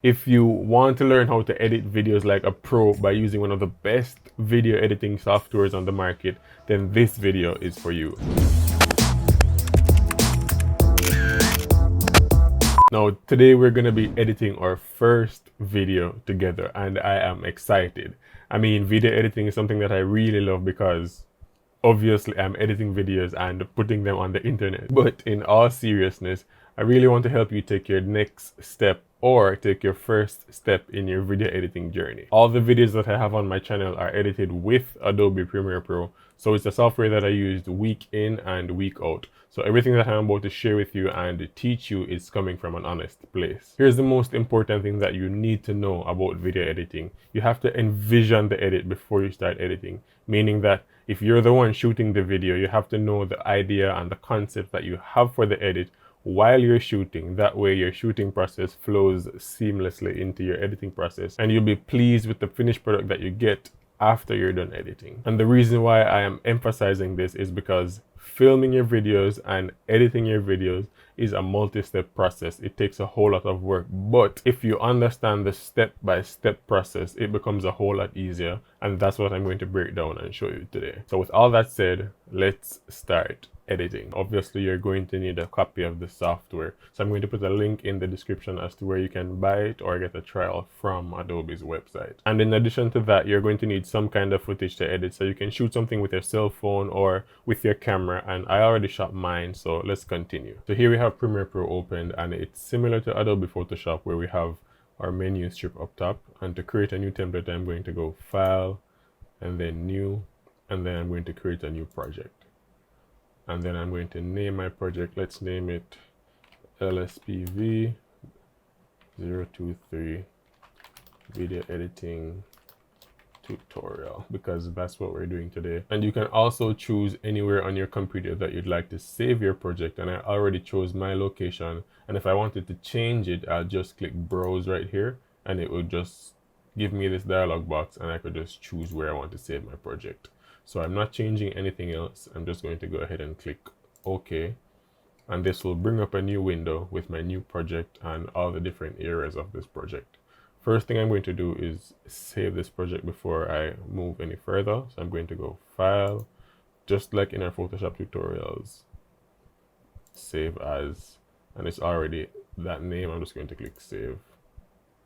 If you want to learn how to edit videos like a pro by using one of the best video editing softwares on the market, then this video is for you. Now, today we're going to be editing our first video together, and I am excited. I mean, video editing is something that I really love because obviously I'm editing videos and putting them on the internet. But in all seriousness, I really want to help you take your next step or take your first step in your video editing journey. All the videos that I have on my channel are edited with Adobe Premiere Pro. So it's a software that I used week in and week out. So everything that I'm about to share with you and teach you is coming from an honest place. Here's the most important thing that you need to know about video editing. You have to envision the edit before you start editing, meaning that if you're the one shooting the video, you have to know the idea and the concept that you have for the edit while you're shooting. That way your shooting process flows seamlessly into your editing process and you'll be pleased with the finished product that you get after you're done editing. And the reason why I am emphasizing this is because filming your videos and editing your videos is a multi-step process. It takes a whole lot of work, but if you understand the step-by-step process, it becomes a whole lot easier, and that's what I'm going to break down and show you today. So with all that said, let's start editing. Obviously, you're going to need a copy of the software, so I'm going to put a link in the description as to where you can buy it or get a trial from Adobe's website. And in addition to that, you're going to need some kind of footage to edit, so you can shoot something with your cell phone or with your camera, and I already shot mine, so let's continue. So here we have Premiere Pro opened, and it's similar to Adobe Photoshop where we have our menu strip up top. And to create a new template, I'm going to go File and then New, and then I'm going to create a new project. And then I'm going to name my project. Let's name it LSPV 023 Video Editing Tutorial, because that's what we're doing today. And you can also choose anywhere on your computer that you'd like to save your project, and I already chose my location. And if I wanted to change it, I'll just click Browse right here, and it will just give me this dialog box, and I could just choose where I want to save my project. So I'm not changing anything else. I'm just going to go ahead and click OK, and this will bring up a new window with my new project and all the different areas of this project. First thing I'm going to do is save this project before I move any further. So I'm going to go File, just like in our Photoshop tutorials, Save As, and it's already that name. I'm just going to click Save.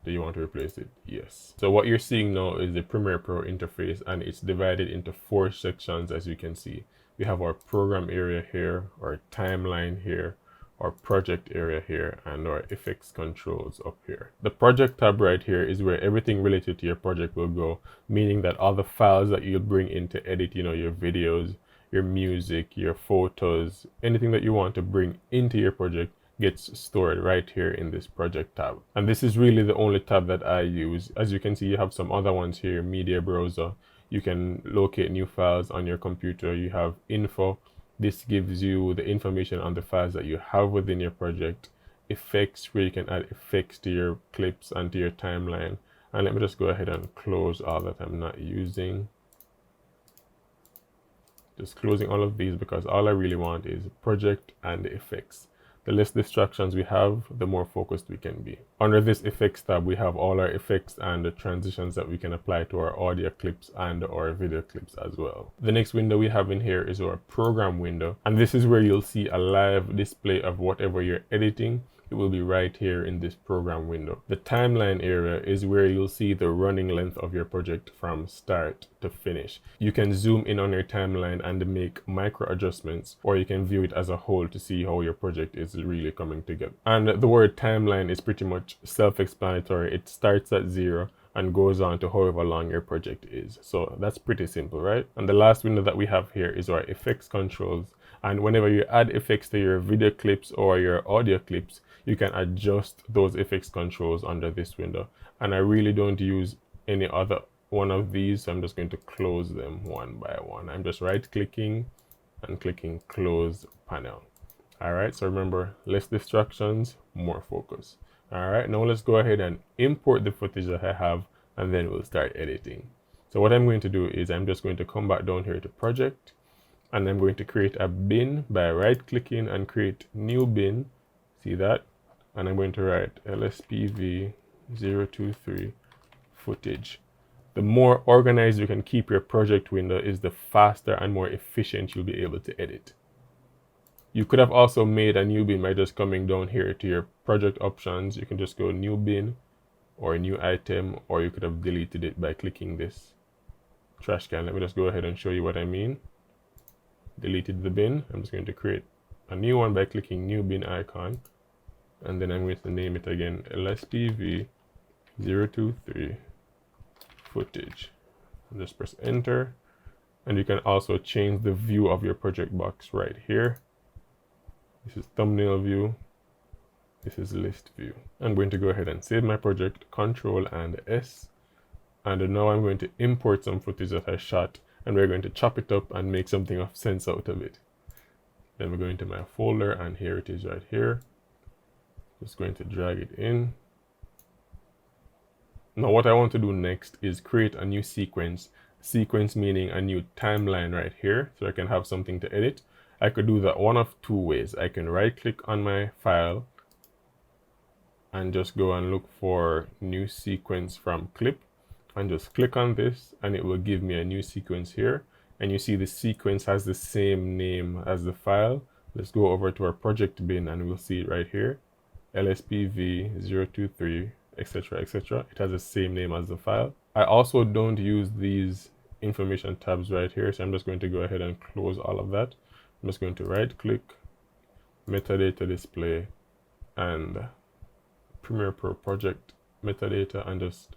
Do you want to replace it? Yes. So what you're seeing now is the Premiere Pro interface, and it's divided into 4 sections, as you can see. We have our program area here, our timeline here, our project area here, and our effects controls up here. The project tab right here is where everything related to your project will go, meaning that all the files that you'll bring in to edit, your videos, your music, your photos, anything that you want to bring into your project gets stored right here in this project tab. And this is really the only tab that I use. As you can see, you have some other ones here: media browser. You can locate new files on your computer. You have info. This gives you the information on the files that you have within your project. Effects, where you can add effects to your clips and to your timeline. And let me just go ahead and close all that I'm not using. Just closing all of these because all I really want is project and effects. The less distractions we have, the more focused we can be. Under this effects tab, we have all our effects and the transitions that we can apply to our audio clips and our video clips as well. The next window we have in here is our program window, and this is where you'll see a live display of whatever you're editing. It will be right here in this program window. The timeline area is where you'll see the running length of your project from start to finish. You can zoom in on your timeline and make micro adjustments, or you can view it as a whole to see how your project is really coming together. And the word timeline is pretty much self-explanatory. It starts at 0 and goes on to however long your project is. So that's pretty simple, right? And the last window that we have here is our effects controls. And whenever you add effects to your video clips or your audio clips, you can adjust those effects controls under this window. And I really don't use any other one of these, so I'm just going to close them one by one. I'm just right clicking and clicking close panel. All right, so remember, less distractions, more focus. All right, now let's go ahead and import the footage that I have, and then we'll start editing. So what I'm going to do is I'm just going to come back down here to project, and I'm going to create a bin by right clicking and create new bin. See that? And I'm going to write LSPV 023 footage. The more organized you can keep your project window is the faster and more efficient you'll be able to edit. You could have also made a new bin by just coming down here to your project options. You can just go new bin or new item, or you could have deleted it by clicking this trash can. Let me just go ahead and show you what I mean. Deleted the bin. I'm just going to create a new one by clicking new bin icon, and then I'm going to name it again LSPV 023 footage. And just press enter, and you can also change the view of your project box right here. This is thumbnail view, this is list view. I'm going to go ahead and save my project, Control and S, and now I'm going to import some footage that I shot, and we're going to chop it up and make something of sense out of it. Then we're going to my folder, and here it is right here. Just going to drag it in. Now what I want to do next is create a new sequence. Sequence meaning a new timeline right here, so I can have something to edit. I could do that one of two ways. I can right click on my file and just go and look for new sequence from clip, and just click on this, and it will give me a new sequence here. And you see the sequence has the same name as the file. Let's go over to our project bin and we'll see it right here. LSPV 023, etc, etc. It has the same name as the file. I also don't use these information tabs right here, so I'm just going to go ahead and close all of that. I'm just going to right click, metadata display, and Premiere Pro project metadata, and just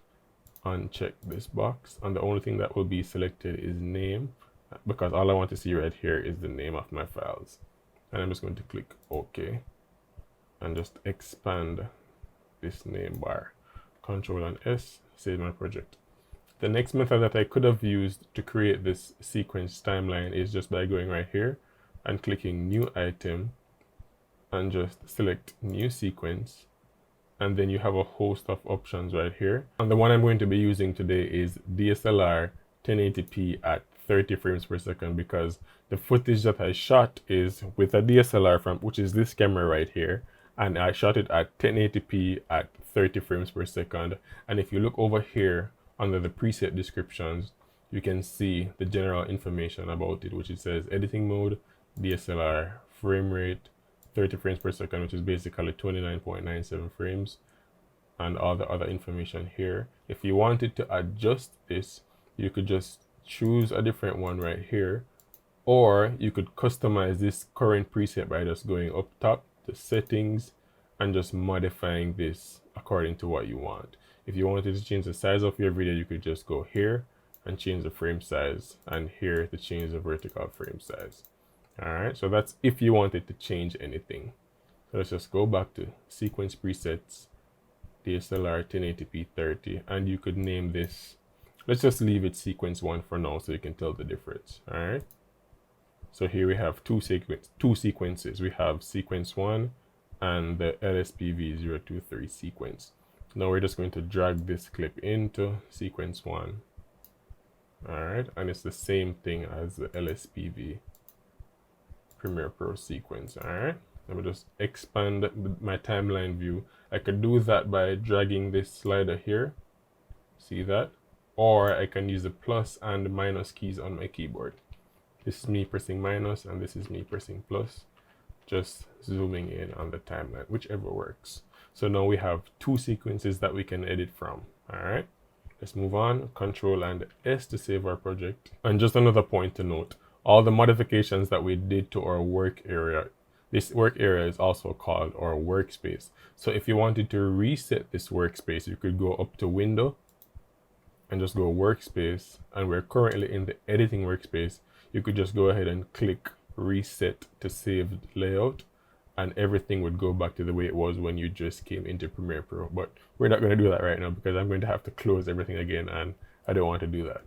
uncheck this box. And the only thing that will be selected is name, because all I want to see right here is the name of my files. And I'm just going to click OK and just expand this name bar. Control and S, save my project. The next method that I could have used to create this sequence timeline is just by going right here and clicking new item and just select new sequence, and then you have a host of options right here. And the one I'm going to be using today is DSLR 1080p at 30 frames per second, because the footage that I shot is with a DSLR from, which is this camera right here, and I shot it at 1080p at 30 frames per second. And if you look over here under the preset descriptions, you can see the general information about it, which it says editing mode, DSLR, frame rate, 30 frames per second, which is basically 29.97 frames, and all the other information here. If you wanted to adjust this, you could just choose a different one right here, or you could customize this current preset by just going up top to settings and just modifying this according to what you want. If you wanted to change the size of your video, you could just go here and change the frame size, and here to change the vertical frame size. All right, so that's if you wanted to change anything. So let's just go back to sequence presets, DSLR 1080p 30, and you could name this, let's just leave it sequence 1 for now so you can tell the difference. All right, so here we have two sequences. We have sequence 1 and the LSPV 023 sequence. Now we're just going to drag this clip into sequence 1. All right, and it's the same thing as the LSPV Premiere Pro sequence. All right, let me just expand my timeline view. I could do that by dragging this slider here, see that, or I can use the plus and minus keys on my keyboard. This is me pressing minus and this is me pressing plus, just zooming in on the timeline, whichever works. So now we have two sequences that we can edit from. All right, let's move on. Control and S to save our project. And just another point to note, all the modifications that we did to our work area, this work area is also called our workspace. So if you wanted to reset this workspace, you could go up to Window and just go Workspace, and we're currently in the editing workspace. You could just go ahead and click Reset to save layout, and everything would go back to the way it was when you just came into Premiere Pro. But we're not going to do that right now because I'm going to have to close everything again, and I don't want to do that.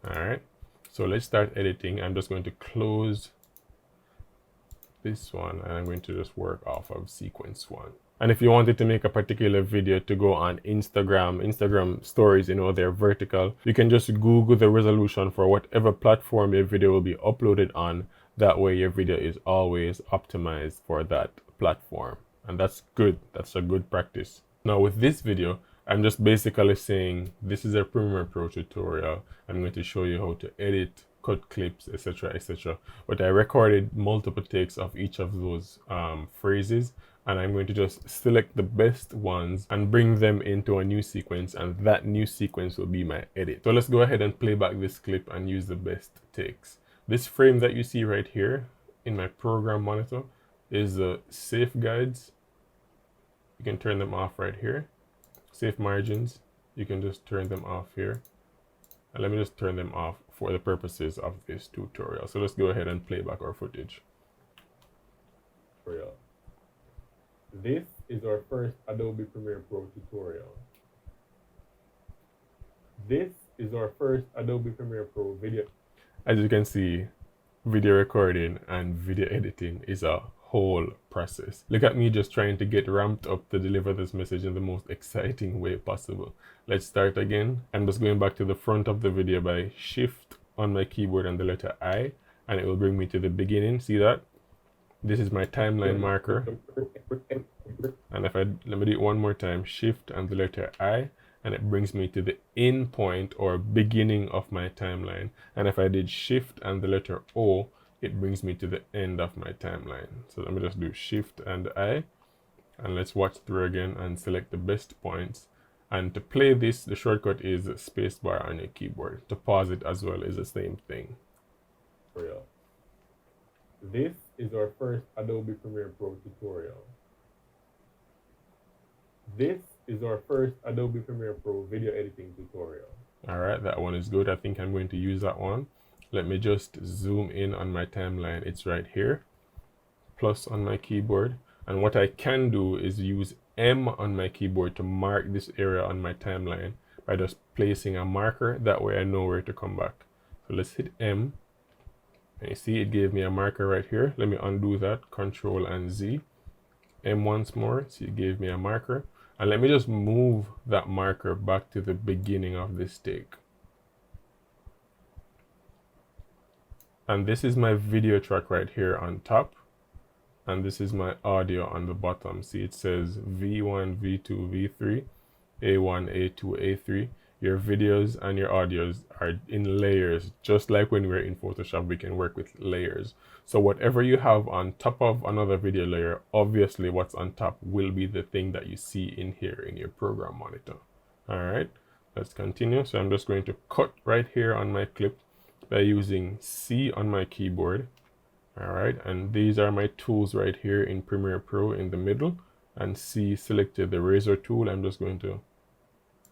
All right, so let's start editing. I'm just going to close this one, and I'm going to just work off of sequence 1. And if you wanted to make a particular video to go on Instagram stories, you know, they're vertical, you can just Google the resolution for whatever platform your video will be uploaded on. That way your video is always optimized for that platform. And that's good. That's a good practice. Now with this video, I'm just basically saying this is a Premiere Pro tutorial. I'm going to show you how to edit, cut clips, etc., etc. But I recorded multiple takes of each of those phrases, and I'm going to just select the best ones and bring them into a new sequence, and that new sequence will be my edit. So let's go ahead and play back this clip and use the best takes. This frame that you see right here in my program monitor is the safe guides. You can turn them off right here. Safe margins, you can just turn them off here. And let me just turn them off for the purposes of this tutorial. So let's go ahead and play back our footage. This is our first Adobe Premiere Pro tutorial. This is our first Adobe Premiere Pro video. As you can see, video recording and video editing is a whole process. Look at me just trying to get ramped up to deliver this message in the most exciting way possible. Let's start again. I'm just going back to the front of the video by Shift on my keyboard and the letter I, and it will bring me to the beginning. See that? This is my timeline marker. And if let me do it one more time, Shift and the letter I, and it brings me to the end point or beginning of my timeline. And if I did Shift and the letter O, it brings me to the end of my timeline. So let me just do Shift and I, and let's watch through again and select the best points. And to play this, the shortcut is spacebar on your keyboard. To pause it as well is the same thing. This is our first Adobe Premiere Pro tutorial. This is our first Adobe Premiere Pro video editing tutorial. All right, that one is good. I think I'm going to use that one. Let me just zoom in on my timeline. It's right here, plus on my keyboard. And what I can do is use M on my keyboard to mark this area on my timeline by just placing a marker. That way I know where to come back. So let's hit M. And you see it gave me a marker right here. Let me undo that, Control and Z. M once more, so it gave me a marker. And let me just move that marker back to the beginning of this take. And this is my video track right here on top. And this is my audio on the bottom. See, it says V1, V2, V3, A1, A2, A3. Your videos and your audios are in layers, just like when we're in Photoshop, we can work with layers. So whatever you have on top of another video layer, obviously what's on top will be the thing that you see in here in your program monitor. All right, let's continue. So I'm just going to cut right here on my clip by using C on my keyboard. All right, and these are my tools right here in Premiere Pro in the middle, and C selected the razor tool. I'm just going to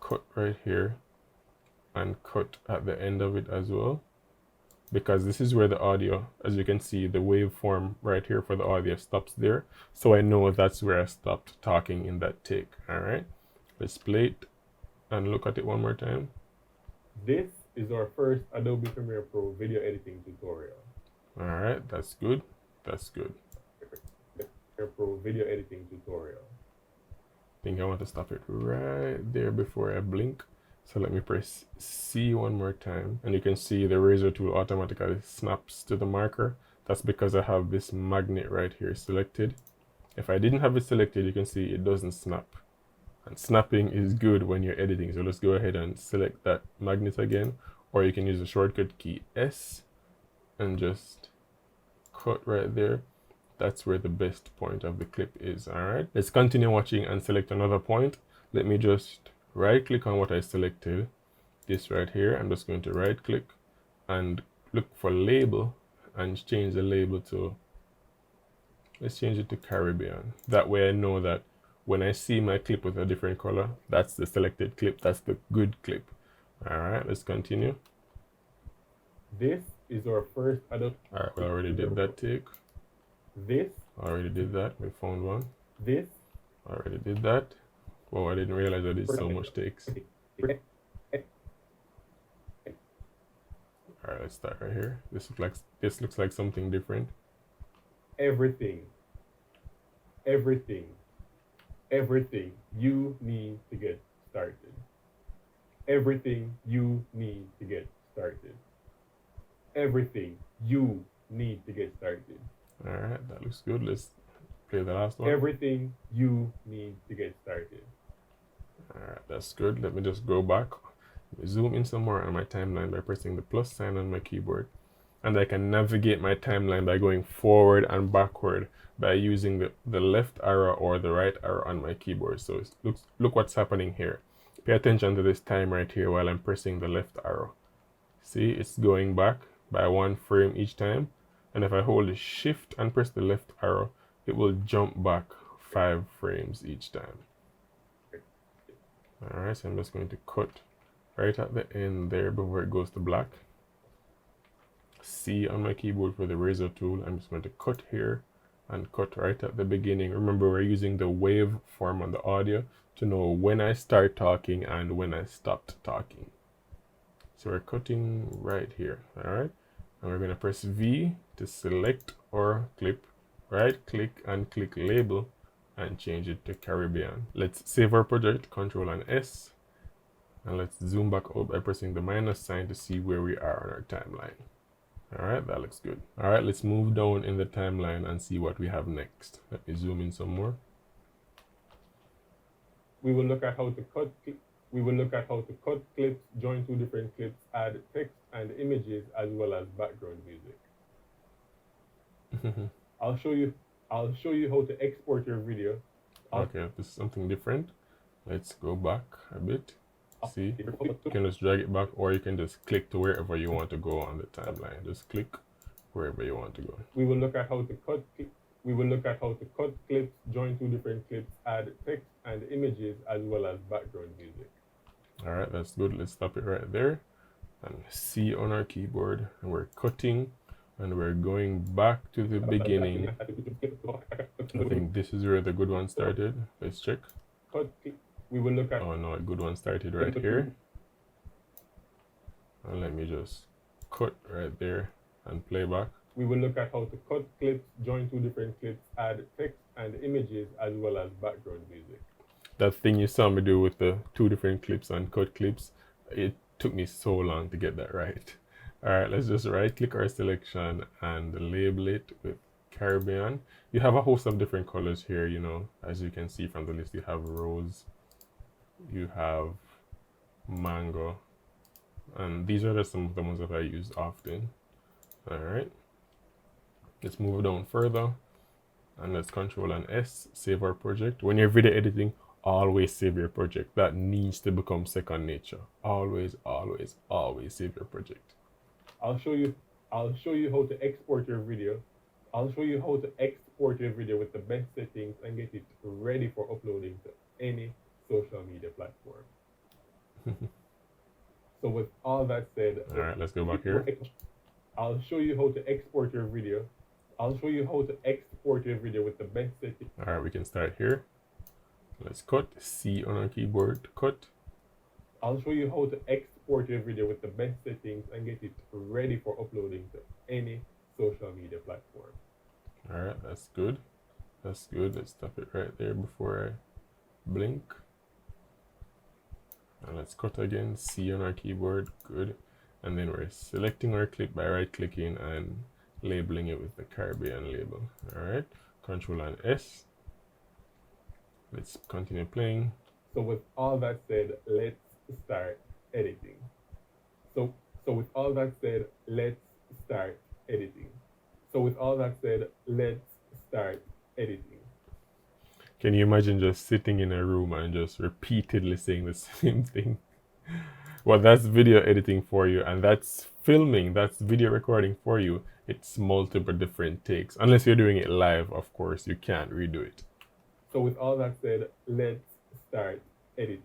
cut right here and cut at the end of it as well, because this is where the audio, as you can see, the waveform right here for the audio stops there. So I know that's where I stopped talking in that take. All right, let's play it and look at it one more time. This is our first Adobe Premiere Pro video editing tutorial. All right, that's good. That's good. Premiere Pro video editing tutorial. I think I want to stop it right there before I blink. So let me press C one more time, and you can see the razor tool automatically snaps to the marker. That's because I have this magnet right here selected. If I didn't have it selected, you can see it doesn't snap. And snapping is good when you're editing. So let's go ahead and select that magnet again, or you can use the shortcut key S and just cut right there. That's where the best point of the clip is. All right, let's continue watching and select another point. Let me just right click on what I selected, this right here. I'm just going to right click and look for label and change the label to, let's change it to Caribbean. That way I know that when I see my clip with a different color, that's the selected clip, that's the good clip. All right, let's continue. This is our first Adobe. All right, we already did that take. This already did that. We found one. This already did that. Whoa, I didn't realize I did so much takes. All right, let's start right here. This looks like something different. Everything you need to get started. Everything you need to get started. Everything you need to get started. All right, that looks good. Let's play the last one. Everything you need to get started. Alright, that's good. Let me just go back. Zoom in some more on my timeline by pressing the plus sign on my keyboard. And I can navigate my timeline by going forward and backward by using the left arrow or the right arrow on my keyboard. So look what's happening here. Pay attention to this time right here while I'm pressing the left arrow. See, it's going back by 1 frame each time. And if I hold the shift and press the left arrow, it will jump back 5 frames each time. Alright, so I'm just going to cut right at the end there before it goes to black. C on my keyboard for the razor tool. I'm just going to cut here and cut right at the beginning. Remember, we're using the wave form on the audio to know when I start talking and when I stopped talking. So we're cutting right here, all right? And we're gonna press V to select our clip, right click and click label and change it to Caribbean. Let's save our project, Control and S. And let's zoom back out by pressing the minus sign to see where we are on our timeline. All right, that looks good. All right, let's move down in the timeline and see what we have next. Let me zoom in some more. We will look at how to cut clips, join 2 different clips, add text and images as well as background music. I'll show you how to export your video. Okay, this is something different. Let's go back a bit. See, you can just drag it back, or you can just click to wherever you want to go on the timeline. Just click wherever you want to go. We will look at how to cut clips, join 2 different clips, add text and images as well as background music. All right, that's good. Let's stop it right there and C on our keyboard, and we're cutting and we're going back to the beginning. I think this is where the good one started. Let's check. We will look at. Oh no, a good one started right here. And let me just cut right there and play back. We will look at how to cut clips, join 2 different clips, add text and images as well as background music. That thing you saw me do with the 2 different clips and cut clips, it took me so long to get that right. All right, let's just right click our selection and label it with Caribbean. You have a host of different colors here, you know, as you can see from the list. You have rose, you have mango, and these are some of the ones that I use often. All right, let's move down further and let's Control and S, save our project. When you're video editing, always save your project. That needs to become second nature. Always, always, always save your project. I'll show you how to export your video. I'll show you how to export your video with the best settings and get it ready for uploading to any social media platform. So with all that said, all right, let's go back here. I'll show you how to export your video. I'll show you how to export your video with the best settings. All right, we can start here. Let's cut. C on our keyboard, cut. I'll show you how to export your video with the best settings and get it ready for uploading to any social media platform. All right, that's good. That's good. Let's stop it right there before I blink. And let's cut again. C on our keyboard, good. And then we're selecting our clip by right clicking and labeling it with the Caribbean label. All right, Control and S. Let's continue playing. So with all that said, let's start editing. So with all that said, let's start editing. So with all that said, let's start editing. Can you imagine just sitting in a room and just repeatedly saying the same thing? Well, that's video editing for you, and that's filming, that's video recording for you. It's multiple different takes. Unless you're doing it live, of course, you can't redo it. So with all that said, let's start editing.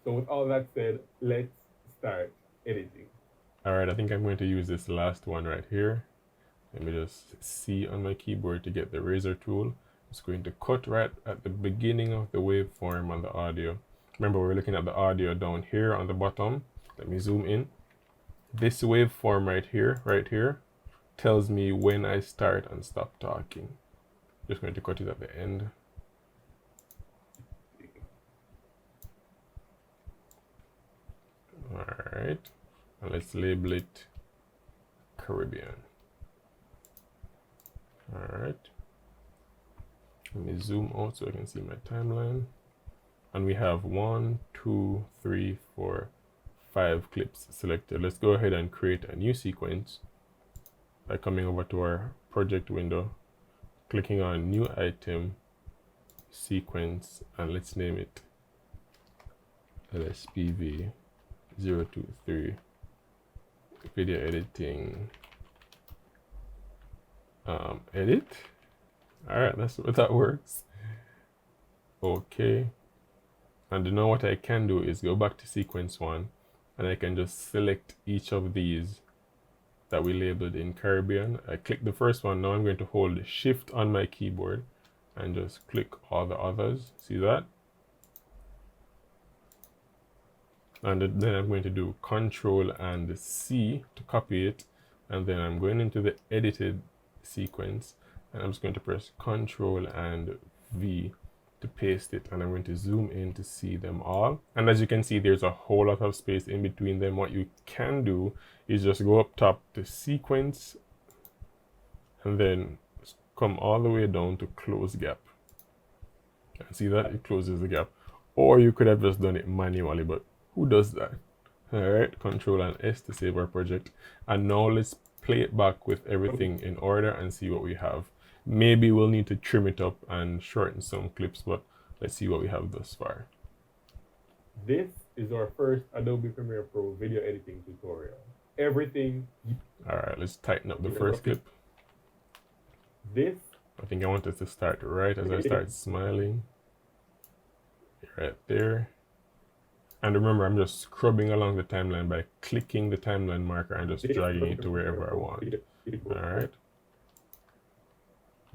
So with all that said, let's start editing. All right, I think I'm going to use this last one right here. Let me just C on my keyboard to get the razor tool. It's going to cut right at the beginning of the waveform on the audio. Remember, we're looking at the audio down here on the bottom. Let me zoom in. This waveform right here, tells me when I start and stop talking. Just going to cut it at the end. All right, and let's label it Caribbean. All right, let me zoom out so I can see my timeline. and we have 1, 2, 3, 4, 5 clips selected. Let's go ahead and create a new sequence by coming over to our project window, clicking on new item, sequence, and let's name it LSPV 023 video editing edit. All right, that's what that works. Okay, and now what I can do is go back to sequence 1, and I can just select each of these that we labeled in Caribbean. I click the first one. Now I'm going to hold shift on my keyboard and just click all the others. See that? And then I'm going to do Control and C to copy it, and then I'm going into the edited sequence, and I'm just going to press Control and V to paste it, and I'm going to zoom in to see them all. And as you can see, there's a whole lot of space in between them. What you can do is just go up top to sequence and then come all the way down to close gap, and see that it closes the gap. Or you could have just done it manually, but who does that? All right, Control and S to save our project. And now let's play it back with everything in order and see what we have. Maybe we'll need to trim it up and shorten some clips, but let's see what we have thus far. This is our first Adobe Premiere Pro video editing tutorial. Everything. All right, let's tighten up the first clip. I think I wanted to start right as I start smiling. Right there. And remember, I'm just scrubbing along the timeline by clicking the timeline marker and just dragging it to wherever I want. All right.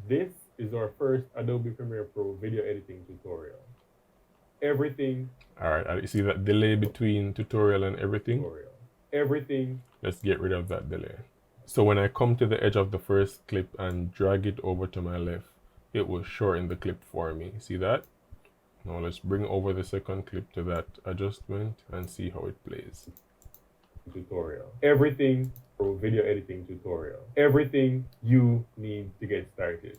This is our first Adobe Premiere Pro video editing tutorial. Everything. All right, you see that delay between tutorial and everything? Everything. Let's get rid of that delay. So when I come to the edge of the first clip and drag it over to my left, it will shorten the clip for me. See that? Now let's bring over the second clip to that adjustment and see how it plays. Tutorial. Everything for video editing tutorial. Everything you need to get started.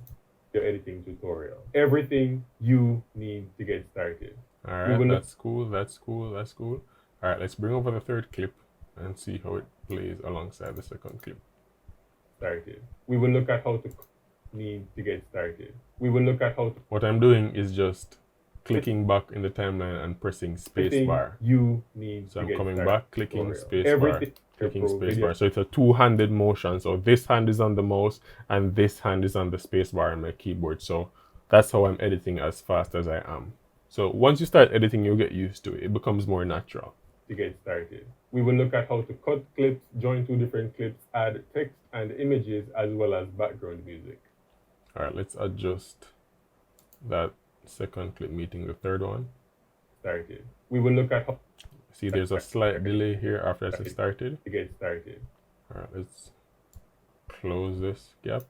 Video editing tutorial. Everything you need to get started. All right, that's cool, that's cool, that's cool. All right, let's bring over the third clip and see how it plays alongside the second clip. Started. We will look at how to need to get started. We will look at how to... What I'm doing is just clicking back in the timeline and pressing space bar. You need so I'm coming back, clicking space bar, clicking space bar. So it's a two-handed motion. So this hand is on the mouse and this hand is on the space bar on my keyboard. So that's how I'm editing as fast as I am. So once you start editing, you'll get used to it. It becomes more natural. To get started, we will look at how to cut clips, join two different clips, add text and images, as well as background music. All right, let's adjust that second clip meeting the third one. Started. We will look at how... See, there's a slight delay here after I say started. To get started. All right, let's close this gap.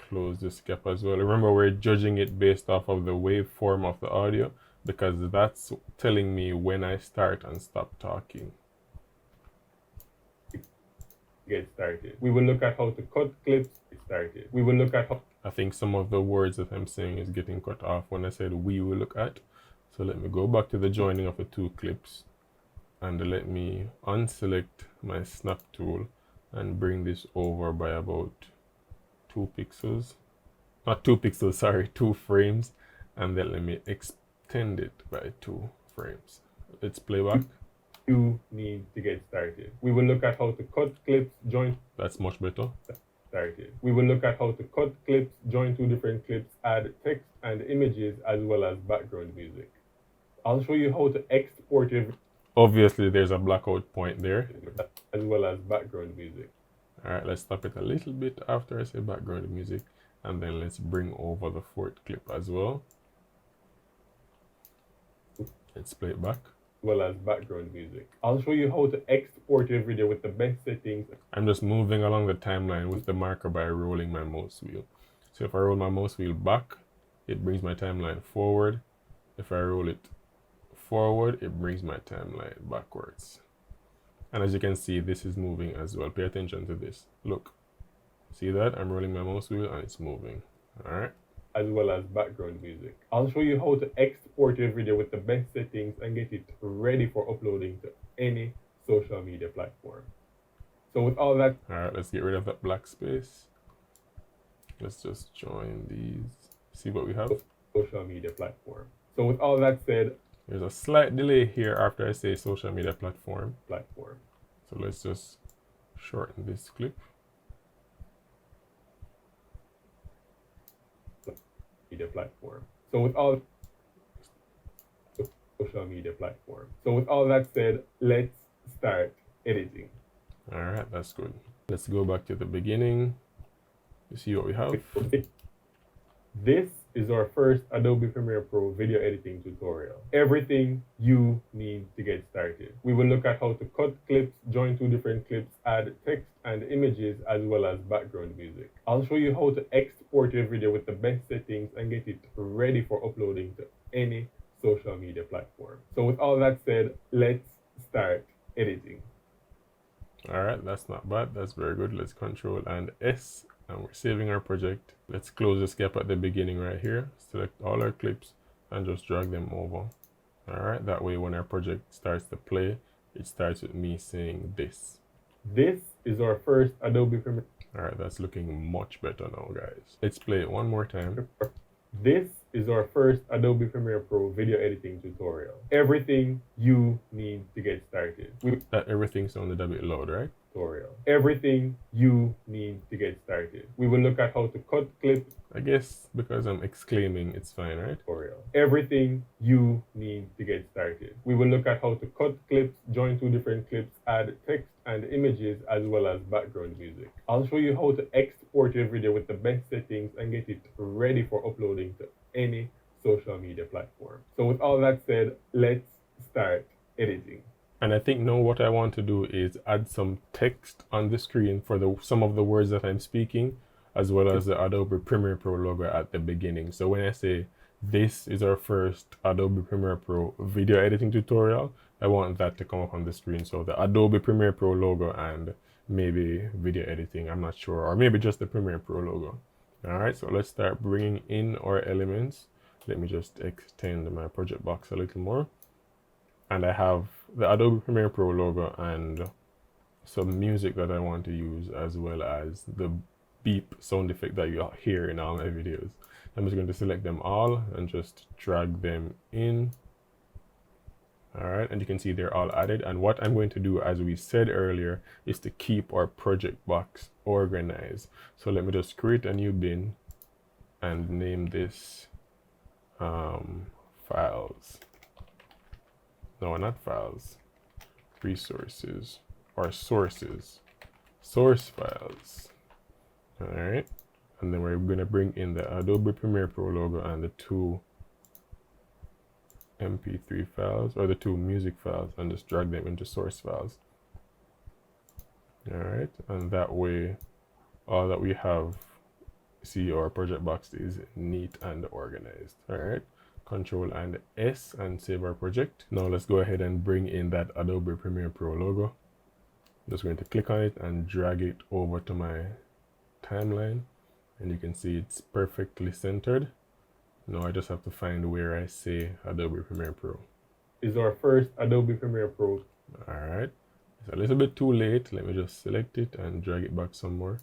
Close this gap as well. Remember, we're judging it based off of the waveform of the audio, because that's telling me when I start and stop talking. Get started. We will look at how to cut clips. Get started. We will look at how... I think some of the words that I'm saying is getting cut off when I said we will look at. So let me go back to the joining of the two clips and let me unselect my snap tool and bring this over by about 2 pixels. Not 2 pixels, sorry, 2 frames. And then let me extend it by 2 frames. Let's play back. You need to get started. We will look at how to cut clips, join... That's much better. Started. We will look at how to cut clips, join two different clips, add text and images, as well as background music. I'll show you how to export it. Obviously, there's a blackout point there. As well as background music. All right, let's stop it a little bit after I say background music. And then let's bring over the fourth clip as well. Let's play it back. Well as background music. I'll show you how to export your video with the best settings. I'm just moving along the timeline with the marker by rolling my mouse wheel. So if I roll my mouse wheel back, it brings my timeline forward. If I roll it forward, it brings my timeline backwards. And as you can see, this is moving as well. Pay attention to this. Look, see that? I'm rolling my mouse wheel and it's moving. All right. as well as background music. I'll show you how to export your video with the best settings and get it ready for uploading to any social media platform. So with all that, all right, let's get rid of that black space. Let's just join these, see what we have. Social media platform. So with all that said, there's a slight delay here after I say social media platform. So let's just shorten this clip. Media platform. So with all social media platform. So with all that said, let's start editing. All right, that's good. Let's go back to the beginning. You see what we have. This is our first Adobe Premiere Pro video editing tutorial. Everything you need to get started. We will look at how to cut clips, join two different clips, add text and images, as well as background music. I'll show you how to export your video with the best settings and get it ready for uploading to any social media platform. So with all that said, let's start editing. All right, that's not bad. That's very good. Let's Control and S, and we're saving our project. Let's close this gap at the beginning right here. Select all our clips and just drag them over. All right, that way when our project starts to play, it starts with me saying this. This is our first Adobe Premiere. All right, that's looking much better now, guys. Let's play it one more time. This is our first Adobe Premiere Pro video editing tutorial. Everything you need to get started. That everything sounded a bit loud, right? Tutorial. Everything you need to get started. We will look at how to cut clips. I guess because I'm exclaiming, it's fine, right? Tutorial. Everything you need to get started. We will look at how to cut clips, join two different clips, add text and images, as well as background music. I'll show you how to export your video with the best settings and get it ready for uploading to any social media platform. So with all that said, let's start editing. And I think now what I want to do is add some text on the screen for some of the words that I'm speaking, as well as the Adobe Premiere Pro logo at the beginning. So when I say this is our first Adobe Premiere Pro video editing tutorial, I want that to come up on the screen. So the Adobe Premiere Pro logo and maybe video editing, I'm not sure, or maybe just the Premiere Pro logo. All right, so let's start bringing in our elements. Let me just extend my project box a little more. And I have the Adobe Premiere Pro logo and some music that I want to use, as well as the beep sound effect that you hear in all my videos. I'm just going to select them all and just drag them in. All right, and you can see they're all added. And what I'm going to do, as we said earlier, is to keep our project box organized. So let me just create a new bin and name this files. No, not files, resources, or sources, source files. All right, and then we're gonna bring in the Adobe Premiere Pro logo and the two MP3 files, or the two music files, and just drag them into source files. All right, and that way, all that we have, see our project box is neat and organized. All right. Control and S and save our project. Now let's go ahead and bring in that Adobe Premiere Pro logo. I'm just going to click on it and drag it over to my timeline, and you can see it's perfectly centered. Now I just have to find where I say Adobe Premiere Pro. Is our first Adobe Premiere Pro. All right, it's a little bit too late. Let me just select it and drag it back some more.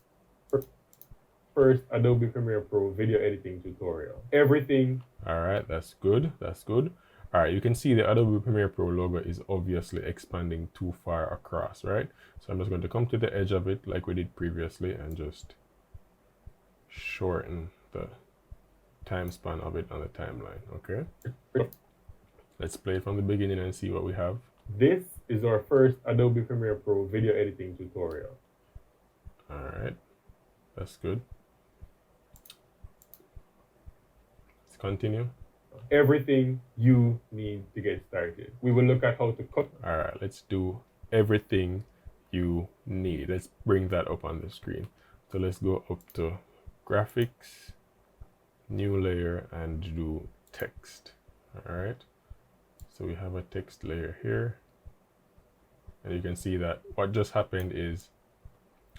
First Adobe Premiere Pro video editing tutorial. Everything. All right, that's good. That's good. All right, you can see the Adobe Premiere Pro logo is obviously expanding too far across, right? So I'm just going to come to the edge of it like we did previously and just shorten the time span of it on the timeline, okay? Let's play it from the beginning and see what we have. This is our first Adobe Premiere Pro video editing tutorial. All right, that's good. Continue. Everything you need to get started. We will look at how to cut. All right, let's do everything you need. Let's bring that up on the screen. So let's go up to graphics, new layer, and do text. All right, so we have a text layer here, and you can see that what just happened is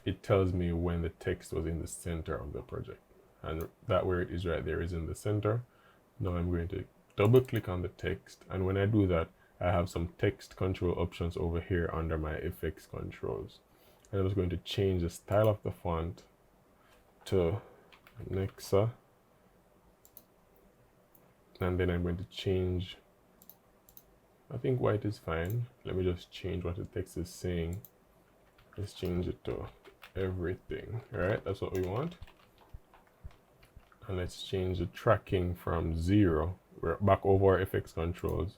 it tells me when the text was in the center of the project. and that where it is right there is in the center. Now I'm going to double click on the text, and when I do that, I have some text control options over here under my effects controls. And I'm just going to change the style of the font to Nexa, and then I'm going to change, I think white is fine. Let me just change what the text is saying. Let's change it to everything. All right, that's what we want. And let's change the tracking from 0. We're back over our effects controls.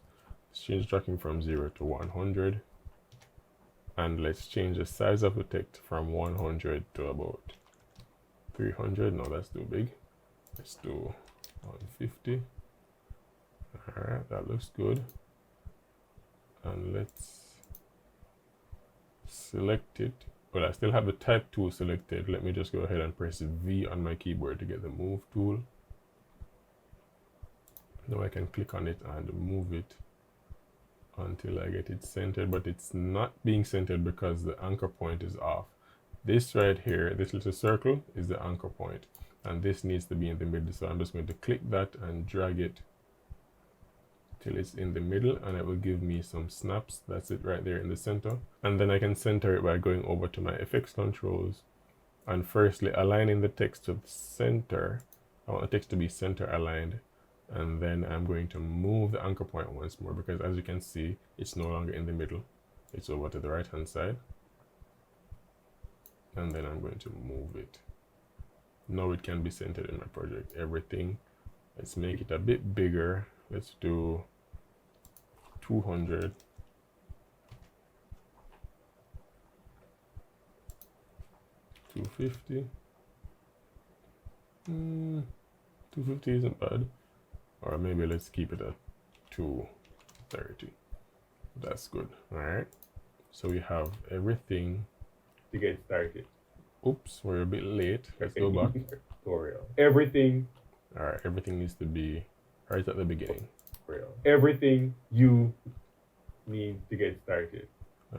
Let's change tracking from 0 to 100. And let's change the size of the text from 100 to about 300. No, that's too big. Let's do 150. All right, that looks good. And let's select it. Well, I still have the type tool selected. Let me just go ahead and press V on my keyboard to get the move tool. Now I can click on it and move it until I get it centered, but it's not being centered because the anchor point is off. This right here, this little circle, is the anchor point, and this needs to be in the middle. So I'm just going to click that and drag it till it's in the middle, and it will give me some snaps. That's it right there in the center. And then I can center it by going over to my effects controls and firstly aligning the text to the center. I want the text to be center aligned, and then I'm going to move the anchor point once more, because as you can see, it's no longer in the middle, it's over to the right hand side. And then I'm going to move it. Now it can be centered in my project. Everything, let's make it a bit bigger. Let's do 200. $250. 250 isn't bad. Or maybe let's keep it at 230. That's good. All right. So we have everything to get started. Oops, we're a bit late. Let's go back. Tutorial. Everything. All right. Everything needs to be right at the beginning. Everything you need to get started.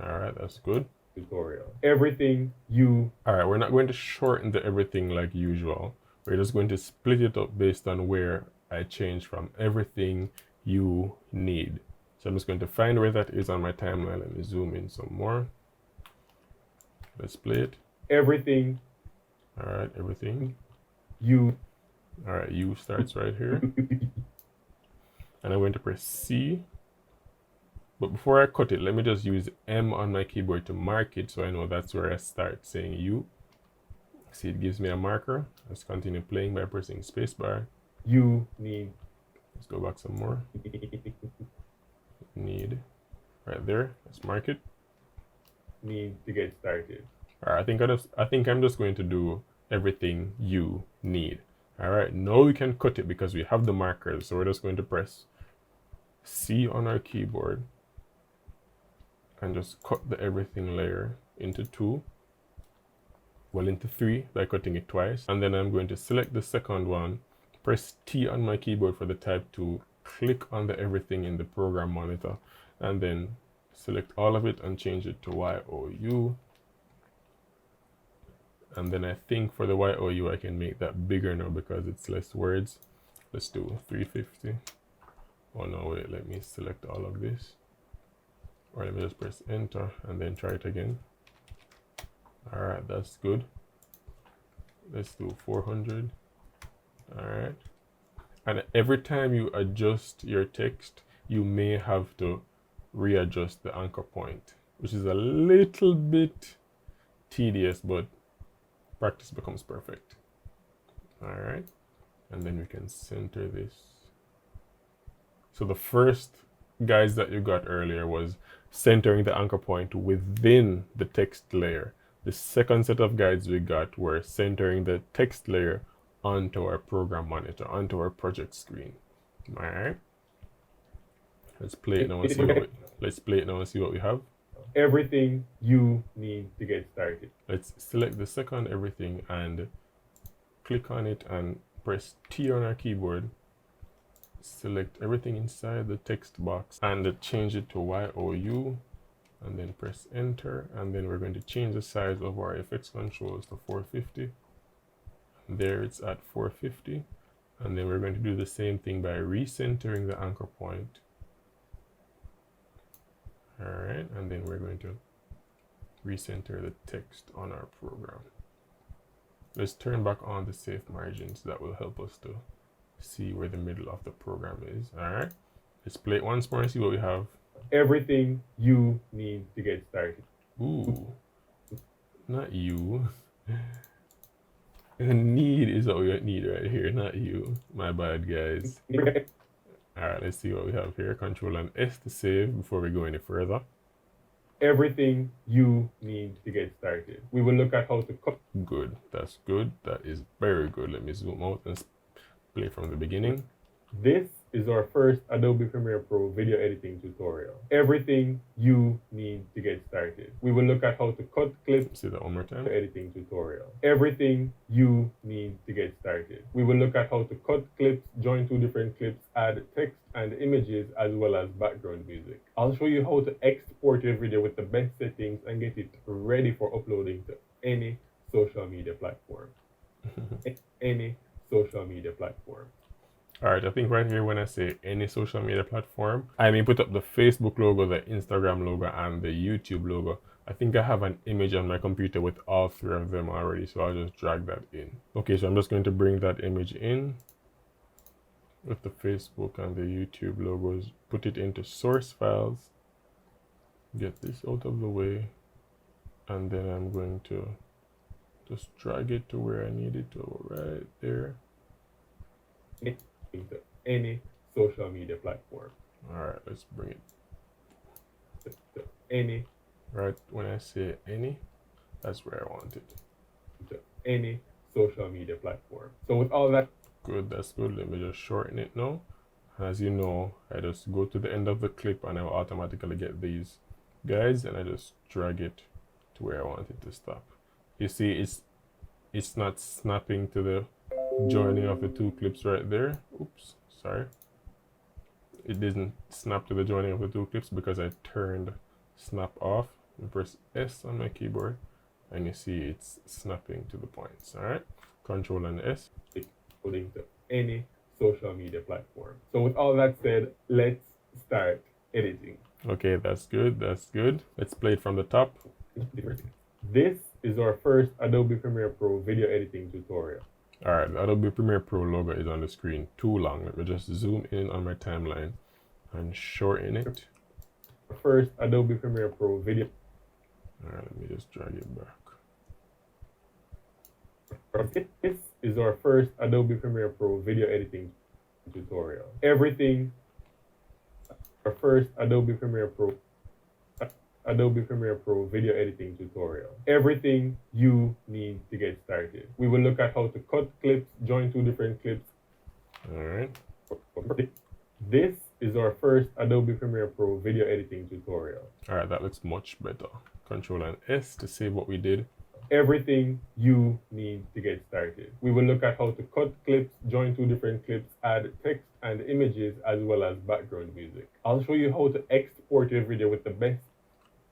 All right. That's good. Tutorial. Everything you. All right. We're not going to shorten the everything like usual. We're just going to split it up based on where I change from everything you need. So I'm just going to find where that is on my timeline. Let me zoom in some more. Let's play it. Everything. All right, everything. You. All right, you starts right here. And I'm going to press C. But before I cut it, let me just use M on my keyboard to mark it so I know that's where I start saying you. See, it gives me a marker. Let's continue playing by pressing spacebar. You need. Let's go back some more. Need. Right there. Let's mark it. Need to get started. All right. I think I'm just going to do everything you need. All right. Now we can cut it because we have the markers. So we're just going to press C on our keyboard and just cut the everything layer into 2. Well, into 3 by cutting it twice. And then I'm going to select the second one, press T on my keyboard for the type tool, click on the everything in the program monitor, and then select all of it and change it to YOU. And then I think for the YOU, I can make that bigger now because it's less words. Let's do 350. Oh no, wait, let me select all of this. Or let me just press enter and then try it again. All right, that's good. Let's do 400. All right. And every time you adjust your text, you may have to readjust the anchor point, which is a little bit tedious, but practice becomes perfect. All right. And then we can center this. So the first guides that you got earlier was centering the anchor point within the text layer. The second set of guides we got were centering the text layer onto our program monitor, onto our project screen. All right. Let's play it now and see what we have. Everything you need to get started. Let's select the second everything and click on it and press T on our keyboard. Select everything inside the text box and change it to YOU. And then press enter, and then we're going to change the size of our effects controls to 450. There it's at 450. And then we're going to do the same thing by recentering the anchor point. All right, and then we're going to recenter the text on our program. Let's turn back on the safe margins. That will help us to see where the middle of the program is. All right, let's play it once more and see what we have. Everything you need to get started. Ooh, not you. Need is what we need right here, not you. My bad, guys. All right, let's see what we have here. Control and S to save before we go any further. Everything you need to get started. We will look at how to cut. Good, that's good. That is very good. Let me zoom out and play from the beginning. This is our first Adobe Premiere Pro video editing tutorial. Everything you need to get started. We will look at how to cut clips. See that one more time. Editing tutorial. Everything you need to get started. We will look at how to cut clips, join two different clips, add text and images as well as background music. I'll show you how to export your video with the best settings and get it ready for uploading to any social media platform. Any social media platform. All right, I think right here when I say any social media platform, I mean put up the Facebook logo, the Instagram logo, and the YouTube logo. I think I have an image on my computer with all three of them already, so I'll just drag that in. Okay, so I'm just going to bring that image in with the Facebook and the YouTube logos, put it into source files, get this out of the way, and then I'm going to just drag it to where I need it to, right there. Into any social media platform. All right, let's bring it to any. Right when I say any, that's where I want it. To any social media platform. So with all that, good, that's good. Let me just shorten it now. As you know, I just go to the end of the clip and I'll automatically get these guys, and I just drag it to where I want it to stop. You see, it's not snapping to the joining of the two clips right there. Oops, sorry. It didn't snap to the joining of the two clips because I turned snap off and press S on my keyboard, and you see it's snapping to the points. All right, Control and S, putting to any social media platform. So with all that said, let's start editing. Okay, that's good, that's good. Let's play it from the top. This is our first Adobe Premiere Pro video editing tutorial. All right, the Adobe Premiere Pro logo is on the screen too long. Let me just zoom in on my timeline and shorten it. First Adobe Premiere Pro video. All right, let me just drag it back. This is our first Adobe Premiere Pro video editing tutorial. Everything. Our first Adobe Premiere Pro video editing tutorial. Everything you need to get started. We will look at how to cut clips, join two different clips. All right. This is our first Adobe Premiere Pro video editing tutorial. All right, that looks much better. Control and S to save what we did. Everything you need to get started. We will look at how to cut clips, join two different clips, add text and images as well as background music. I'll show you how to export your video with the best.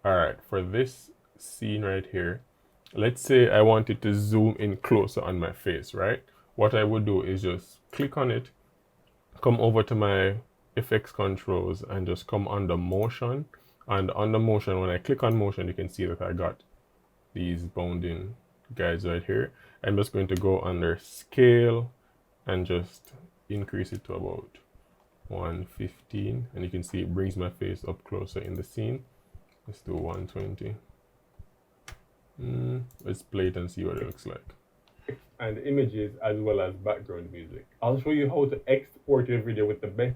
All right, for this scene right here, let's say I wanted to zoom in closer on my face, right? What I would do is just click on it, come over to my effects controls and just come under motion. And under motion, when I click on motion, you can see that I got these bounding guys right here. I'm just going to go under scale and just increase it to about 115. And you can see it brings my face up closer in the scene. Let's do 120. Let's play it and see what it looks like. And images as well as background music. I'll show you how to export your video with the best.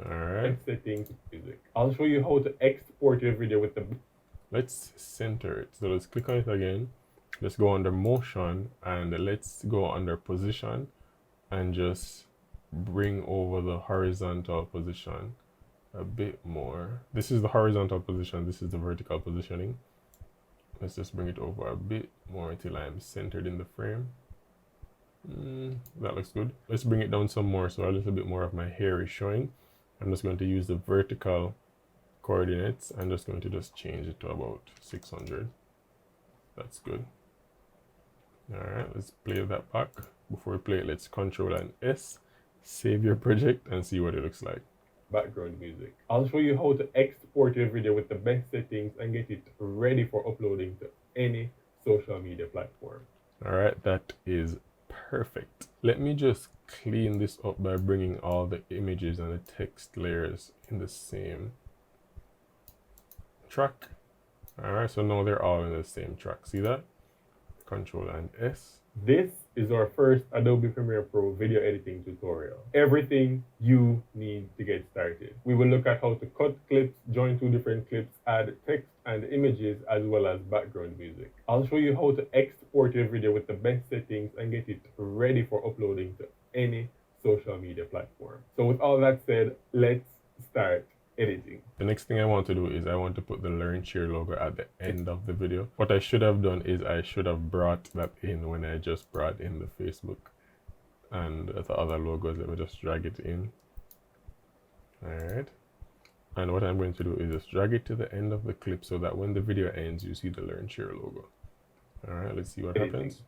All right. Settings music. I'll show you how to export your video with the. Let's center it. So let's click on it again. Let's go under motion and let's go under position and just bring over the horizontal position a bit more. This is the horizontal position, this is the vertical positioning. Let's just bring it over a bit more until I'm centered in the frame. That looks good. Let's bring it down some more so a little bit more of my hair is showing. I'm just going to use the vertical coordinates. I'm just going to just change it to about 600. That's good. All right, let's play that back. before we play it, let's Control and S, save your project and see what it looks like. Background music. I'll show you how to export your video with the best settings and get it ready for uploading to any social media platform. All right, that is perfect. Let me just clean this up by bringing all the images and the text layers in the same track. All right, so now they're all in the same track. See that? Control and S. This is our first Adobe Premiere Pro video editing tutorial. Everything you need to get started. We will look at how to cut clips, join two different clips, add text and images, as well as background music. I'll show you how to export your video with the best settings and get it ready for uploading to any social media platform. So with all that said, let's start editing. The next thing I want to do is I want to put the Learn Share logo at the end of the video. What I should have done is I should have brought that in when I just brought in the Facebook and the other logos. Let me just drag it in. All right. And what I'm going to do is just drag it to the end of the clip so that when the video ends, you see the Learn Share logo. All right, let's see what happens.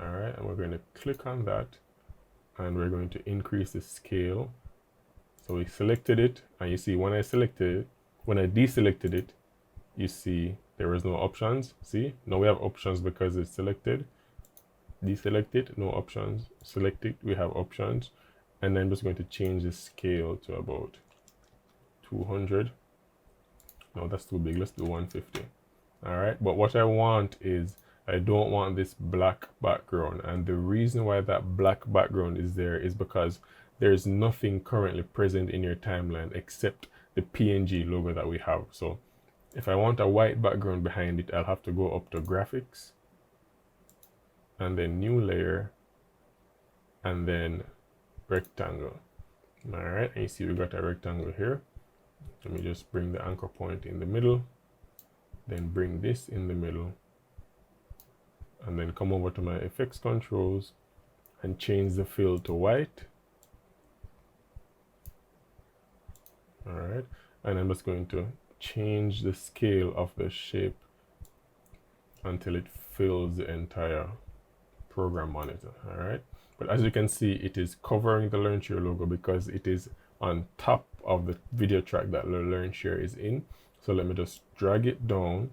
All right, and we're going to click on that and we're going to increase the scale. So we selected it, and you see when I selected it, when I deselected it, you see there was no options. See, now we have options because it's selected. Deselect it, no options. Select it, we have options. And I'm just going to change the scale to about 200. No, that's too big. Let's do 150. All right, but what I want is I don't want this black background. And the reason why that black background is there is because there's nothing currently present in your timeline except the PNG logo that we have. So if I want a white background behind it, I'll have to go up to graphics and then new layer and then rectangle. All right, and you see we got a rectangle here. Let me just bring the anchor point in the middle, then bring this in the middle, and then come over to my effects controls and change the fill to white. All right, and I'm just going to change the scale of the shape until it fills the entire program monitor. All right, but as you can see, it is covering the Learn Share logo because it is on top of the video track that the Learn Share is in. So let me just drag it down.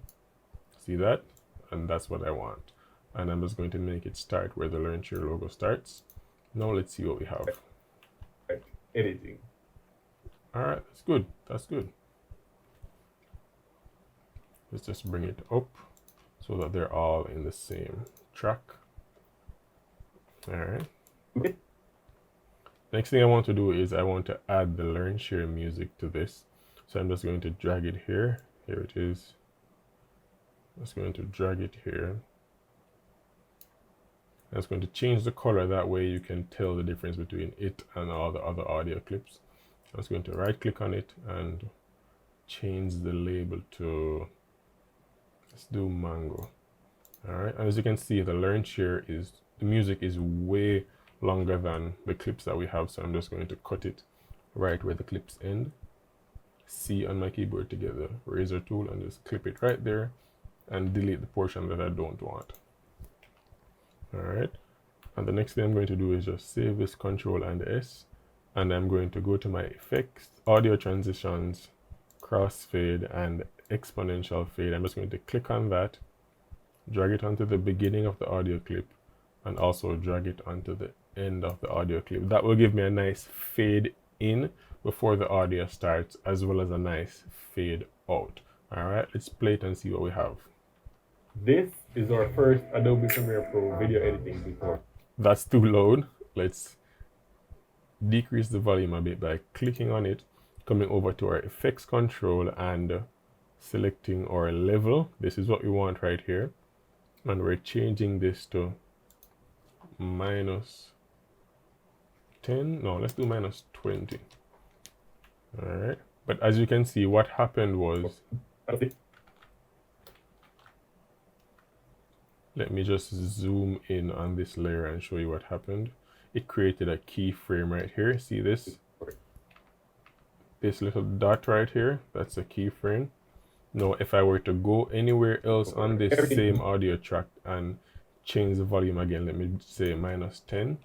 See that? And that's what I want. And I'm just going to make it start where the Learn Share logo starts. Now let's see what we have. Right. Editing. All right, that's good. That's good. Let's just bring it up so that they're all in the same track. All right. Next thing I want to do is I want to add the Learn Share music to this. So I'm just going to drag it here. Here it is. I'm just going to drag it here. I'm just going to change the color. That way you can tell the difference between it and all the other audio clips. I'm just going to right click on it and change the label to, let's do mango. All right, and as you can see, the Learn Share is, the music is way longer than the clips that we have. So I'm just going to cut it right where the clips end. C on my keyboard to get the razor tool and just clip it right there and delete the portion that I don't want. All right, and the next thing I'm going to do is just save this, Control and S. And I'm going to go to my effects, audio transitions, crossfade, and exponential fade. I'm just going to click on that, drag it onto the beginning of the audio clip, and also drag it onto the end of the audio clip. That will give me a nice fade in before the audio starts, as well as a nice fade out. All right, let's play it and see what we have. This is our first Adobe Premiere Pro video editing tutorial. That's too loud. Let's decrease the volume a bit by clicking on it, coming over to our effects control and selecting our level. This is what we want right here, and we're changing this to -10. No, let's do -20. All right, but as you can see, what happened was, let me just zoom in on this layer and show you what happened. It created a keyframe right here. See this? This little dot right here, that's a keyframe. Now, if I were to go anywhere else on this same audio track and change the volume again. Let me say -10.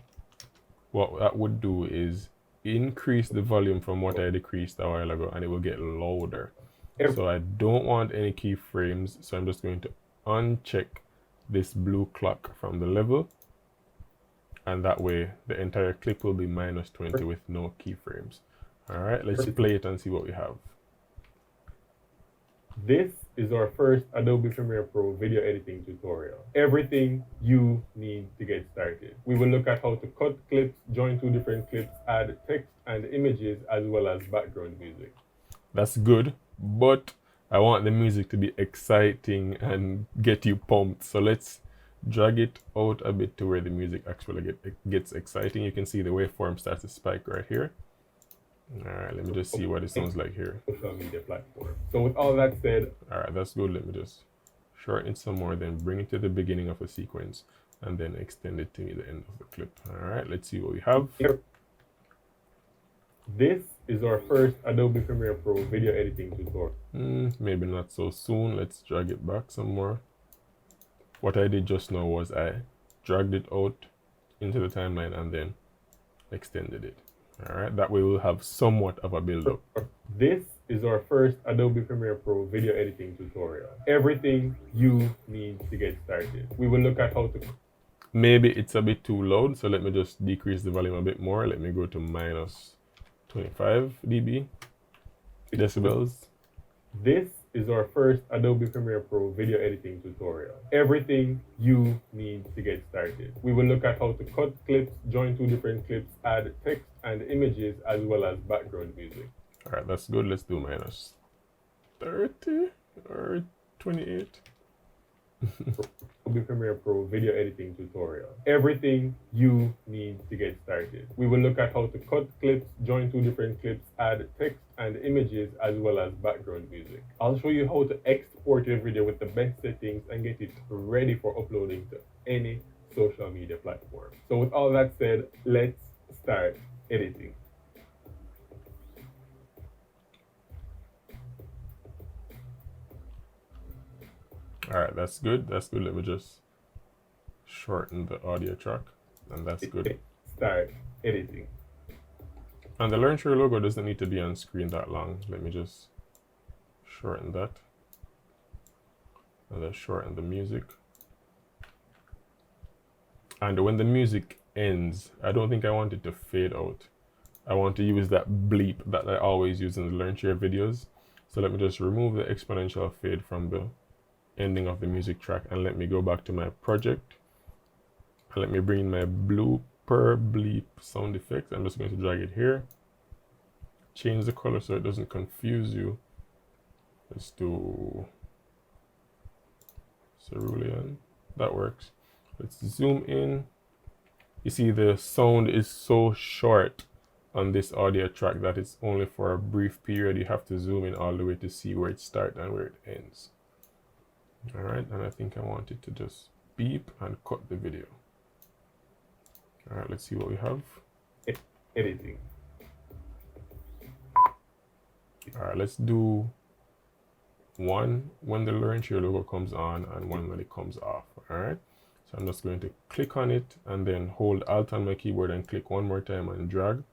What that would do is increase the volume from what I decreased a while ago, and it will get louder. So I don't want any keyframes, so I'm just going to uncheck this blue clock from the level, and that way the entire clip will be -20 with no keyframes. All right, let's play it and see what we have. This is our first Adobe Premiere Pro video editing tutorial. Everything you need to get started. We will look at how to cut clips, join two different clips, add text and images, as well as background music. That's good, but I want the music to be exciting and get you pumped. So let's drag it out a bit to where the music actually gets exciting. You can see the waveform starts to spike right here. All right, let me just see what it sounds like here. Social media platform. So with all that said, all right, that's good. Let me just shorten it some more, then bring it to the beginning of a sequence, and then extend it to the end of the clip. All right, let's see what we have. This is our first Adobe Premiere Pro video editing tutorial. Maybe not so soon. Let's drag it back some more. What I did just now was I dragged it out into the timeline and then extended it. All right, that way we'll have somewhat of a build-up. This is our first Adobe Premiere Pro video editing tutorial. Everything you need to get started. We will look at how to... Maybe it's a bit too loud, so let me just decrease the volume a bit more. Let me go to -25 dB, decibels. This is our first Adobe Premiere Pro video editing tutorial. Everything you need to get started. We will look at how to cut clips, join two different clips, add text and images, as well as background music. All right, that's good. Let's do -30 or 28. Adobe Premiere Pro video editing tutorial. Everything you need to get started. We will look at how to cut clips, join two different clips, add text and images, as well as background music. I'll show you how to export your video with the best settings and get it ready for uploading to any social media platform. So with all that said, let's start editing. All right, that's good. That's good. Let me just shorten the audio track, and that's good. Start editing. And the Learn Share logo doesn't need to be on screen that long. Let me just shorten that. And then shorten the music. And when the music ends, I don't think I want it to fade out. I want to use that bleep that I always use in the Learn Share videos. So let me just remove the exponential fade from the ending of the music track, and let me go back to my project, and let me bring in my blooper bleep sound effects. I'm just going to drag it here, change the color so it doesn't confuse you. Let's do cerulean. That works. Let's zoom in. You see the sound is so short on this audio track that it's only for a brief period. You have to zoom in all the way to see where it starts and where it ends. All right, and I think I want it to just beep and cut the video. All right, let's see what we have. Editing. All right, let's do one when the Learn Share logo comes on and one when it comes off. All right, so I'm just going to click on it and then hold Alt on my keyboard and click one more time and drag,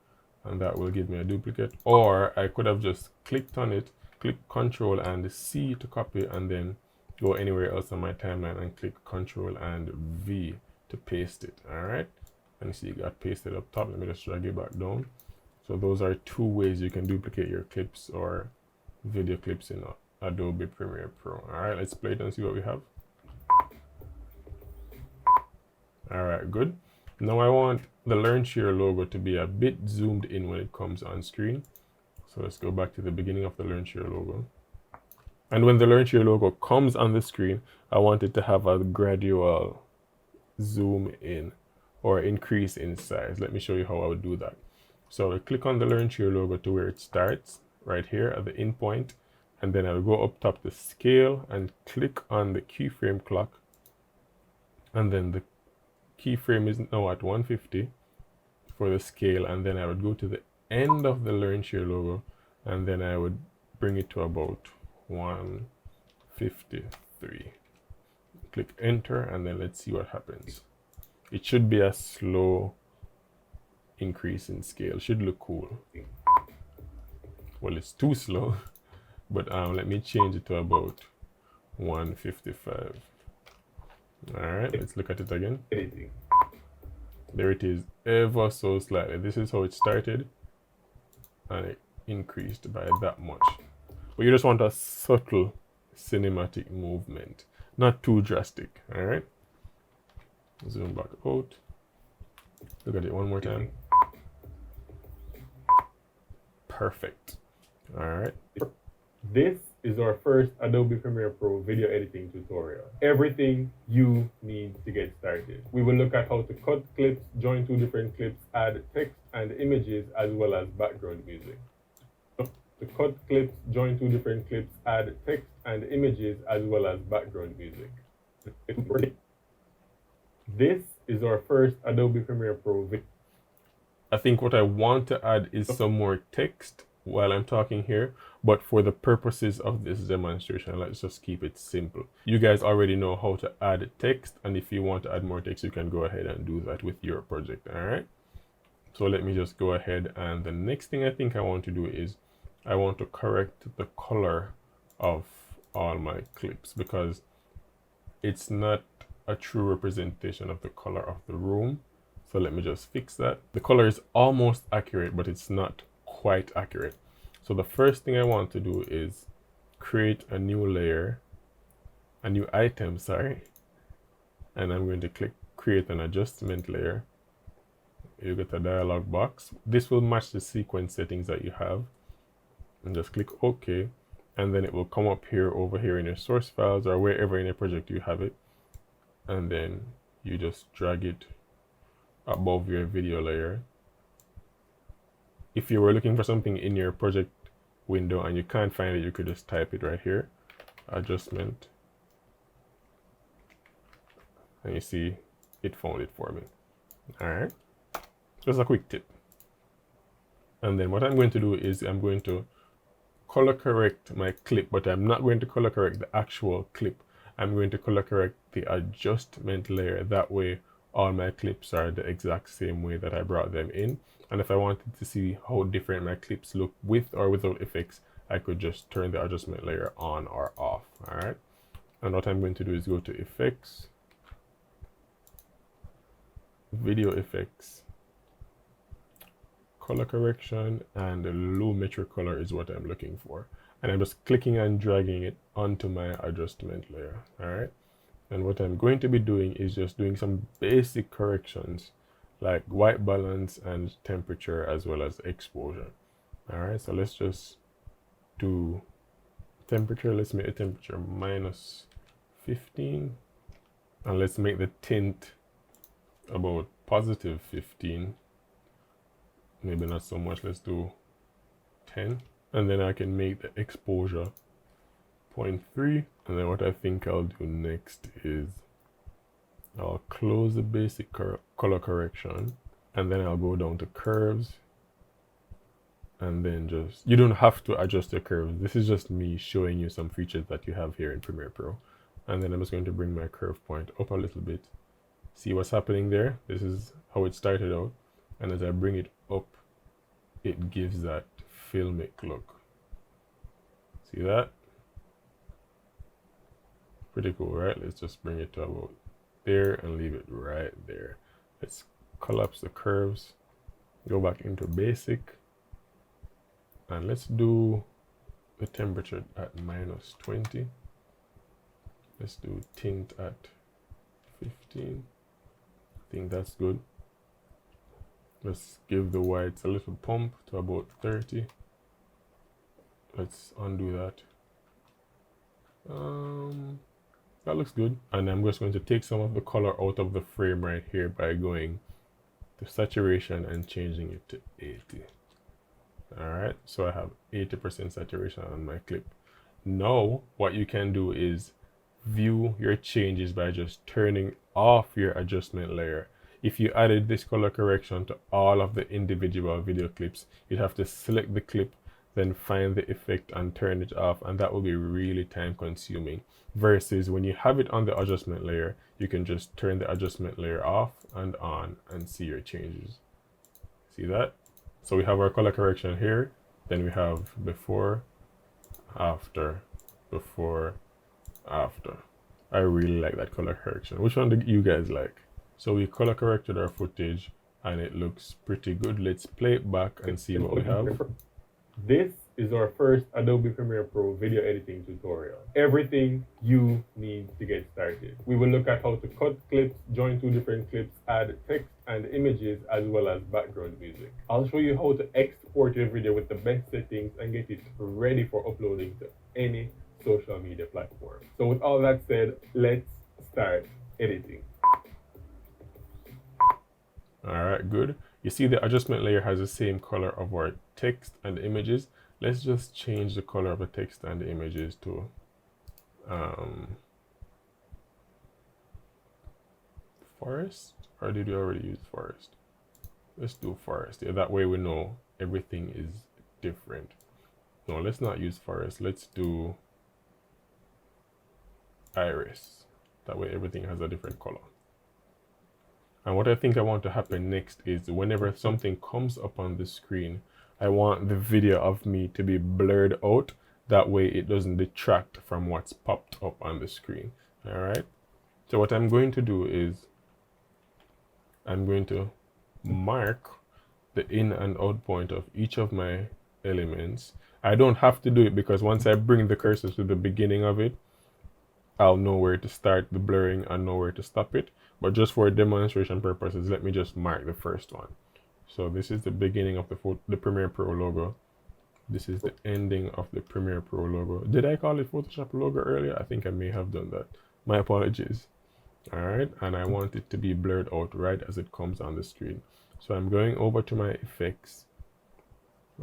and that will give me a duplicate. Or I could have just clicked on it, click Control and C to copy, and then go anywhere else on my timeline and click Control and V to paste it. All right, and you see it got pasted up top. Let me just drag it back down. So those are two ways you can duplicate your clips or video clips in Adobe Premiere Pro. All right, let's play it and see what we have. All right, good. Now I want the Learn Share logo to be a bit zoomed in when it comes on screen. So let's go back to the beginning of the Learn Share logo. And when the Learn Share logo comes on the screen, I want it to have a gradual zoom in or increase in size. Let me show you how I would do that. So I click on the Learn Share logo to where it starts, right here at the end point, and then I'll go up top to scale and click on the keyframe clock, and then the keyframe is now at 150 for the scale, and then I would go to the end of the Learn Share logo, and then I would bring it to about 153. click enter, and then let's see what happens. It should be a slow increase in scale. Should look cool. Well, it's too slow, but let me change it to about 155. All right, let's look at it again. There it is, ever so slightly. This is how it started, and it increased by that much. But you just want a subtle cinematic movement, not too drastic. All right, zoom back out. Look at it one more time. Perfect. All right. This is our first Adobe Premiere Pro video editing tutorial. Everything you need to get started. We will look at how to cut clips, join two different clips, add text and images, as well as background music. To cut clips, join two different clips, add text and images, as well as background music. This is our first Adobe Premiere Pro video. I think what I want to add is some more text while I'm talking here, but for the purposes of this demonstration, let's just keep it simple. You guys already know how to add text, and if you want to add more text, you can go ahead and do that with your project. All right, so let me just go ahead, and the next thing I think I want to do is I want to correct the color of all my clips, because it's not a true representation of the color of the room. So let me just fix that. The color is almost accurate, but it's not quite accurate. So the first thing I want to do is create a new layer, a new item, sorry. And I'm going to click create an adjustment layer. You get a dialog box. This will match the sequence settings that you have. And just click OK. And then it will come up here, over here in your source files, or wherever in your project you have it. And then you just drag it above your video layer. If you were looking for something in your project window and you can't find it, you could just type it right here, adjustment, and you see it found it for me. All right, just a quick tip. And then what I'm going to do is I'm going to color correct my clip, but I'm not going to color correct the actual clip. I'm going to color correct the adjustment layer. That way all my clips are the exact same way that I brought them in. And if I wanted to see how different my clips look with or without effects, I could just turn the adjustment layer on or off. All right, and what I'm going to do is go to effects, video effects, color correction, and the low metric color is what I'm looking for. And I'm just clicking and dragging it onto my adjustment layer. All right, and what I'm going to be doing is just doing some basic corrections like white balance and temperature, as well as exposure. All right, so let's just do temperature. Let's make the temperature -15, and let's make the tint about +15. Maybe not so much, let's do 10. And then I can make the exposure 0.3. And then what I think I'll do next is I'll close the basic color correction, and then I'll go down to curves, and then just, you don't have to adjust your curves. This is just me showing you some features that you have here in Premiere Pro. And then I'm just going to bring my curve point up a little bit. See what's happening there? This is how it started out. And as I bring it up, it gives that filmic look. See that? Pretty cool, right? Let's just bring it to about there and leave it right there. Let's collapse the curves, go back into basic, and let's do the temperature at -20. Let's do tint at 15. I think that's good. Let's give the whites a little pump to about 30. Let's undo that. That looks good. And I'm just going to take some of the color out of the frame right here by going to saturation and changing it to 80. All right, so I have 80% saturation on my clip. Now, what you can do is view your changes by just turning off your adjustment layer. If you added this color correction to all of the individual video clips, you'd have to select the clip, then find the effect and turn it off, and that will be really time consuming. Versus when you have it on the adjustment layer, you can just turn the adjustment layer off and on and see your changes. See that? So we have our color correction here, then we have before, after, before, after. I really like that color correction. Which one do you guys like? So we color corrected our footage and it looks pretty good. Let's play it back and see what we have. This is our first Adobe Premiere Pro video editing tutorial. Everything you need to get started. We will look at how to cut clips, join two different clips, add text and images, as well as background music. I'll show you how to export your video with the best settings and get it ready for uploading to any social media platform. So with all that said, let's start editing. All right, good. You see the adjustment layer has the same color of our text and images. Let's just change the color of the text and the images to forest, or did we already use forest? Let's do forest. Yeah, that way we know everything is different. No, let's not use forest. Let's do iris. That way everything has a different color. And what I think I want to happen next is whenever something comes up on the screen, I want the video of me to be blurred out. That way it doesn't detract from what's popped up on the screen. All right. So what I'm going to do is I'm going to mark the in and out point of each of my elements. I don't have to do it because once I bring the cursor to the beginning of it, I'll know where to start the blurring and know where to stop it. But just for demonstration purposes, let me just mark the first one. So this is the beginning of the Premiere Pro logo. This is the ending of the Premiere Pro logo. Did I call it Photoshop logo earlier? I think I may have done that. My apologies. All right, and I want it to be blurred out right as it comes on the screen. So I'm going over to my effects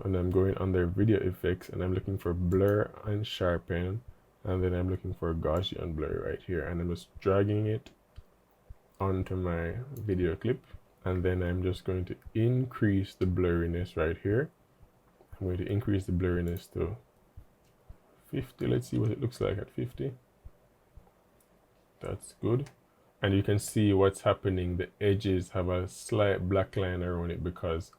and I'm going under video effects and I'm looking for blur and sharpen, and then I'm looking for Gaussian blur right here, and I'm just dragging it onto my video clip, and then I'm just going to increase the blurriness right here. I'm going to increase the blurriness to 50. Let's see what it looks like at 50. That's good. And you can see what's happening. The edges have a slight black line around it because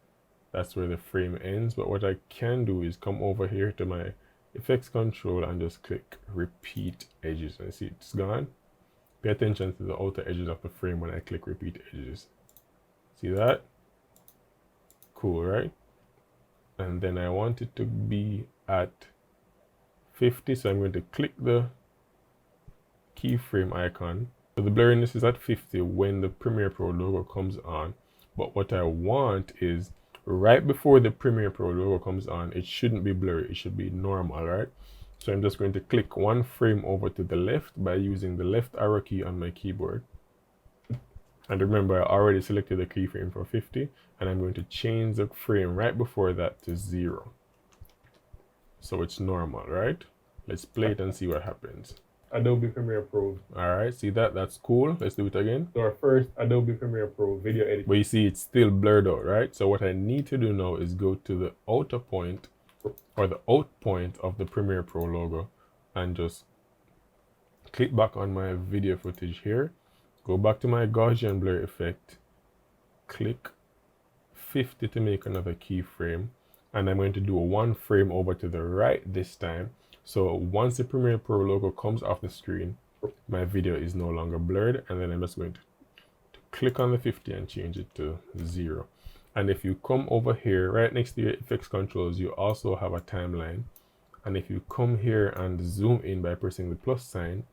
that's where the frame ends. But what I can do is come over here to my effects control and just click repeat edges, and see it's gone. Pay attention to the outer edges of the frame when I click repeat edges. See that? Cool, right? And then I want it to be at 50, so I'm going to click the keyframe icon. So the blurriness is at 50 when the Premiere Pro logo comes on. But what I want is right before the Premiere Pro logo comes on, it shouldn't be blurry, it should be normal, right? So I'm just going to click one frame over to the left by using the left arrow key on my keyboard. And remember, I already selected the keyframe for 50, and I'm going to change the frame right before that to 0. So it's normal, right? Let's play it and see what happens. Adobe Premiere Pro. All right, see that? That's cool. Let's do it again. So our first Adobe Premiere Pro video editing. But you see it's still blurred out, right? So what I need to do now is go to the outer point or the out point of the Premiere Pro logo and just click back on my video footage here. Go back to my Gaussian blur effect. Click 50 to make another keyframe. And I'm going to do one frame over to the right this time. So once the Premiere Pro logo comes off the screen, my video is no longer blurred, and then I'm just going to click on the 50 and change it to 0. And if you come over here, right next to your effects controls, you also have a timeline. And if you come here and zoom in by pressing the plus sign,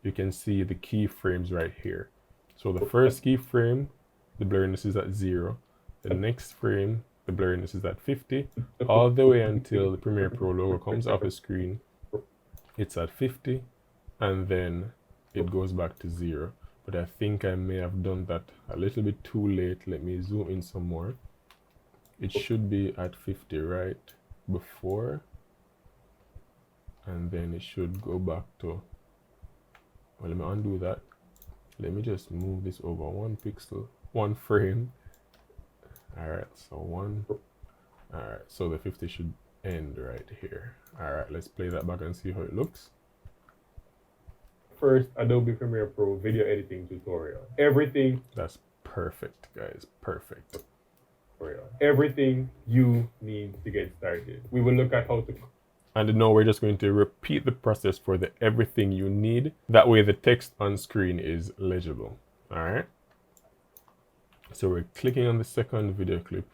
you can see the keyframes right here. So the first keyframe, the blurriness is at 0. The next frame, the blurriness is at 50, all the way until the Premiere Pro logo comes off the screen. It's at 50, and then it goes back to 0. But I think I may have done that a little bit too late. Let me zoom in some more. It should be at 50 right before, and then it should go back to, well, let me undo that. Let me just move this over 1 pixel, 1 frame. All right, so 1. All right, so the 50 should end right here. All right, let's play that back and see how it looks. First Adobe Premiere Pro video editing tutorial. Everything. That's perfect, guys. Perfect. Everything you need to get started. We will look at how to. And now we're just going to repeat the process for the everything you need. That way the text on screen is legible. All right. So we're clicking on the second video clip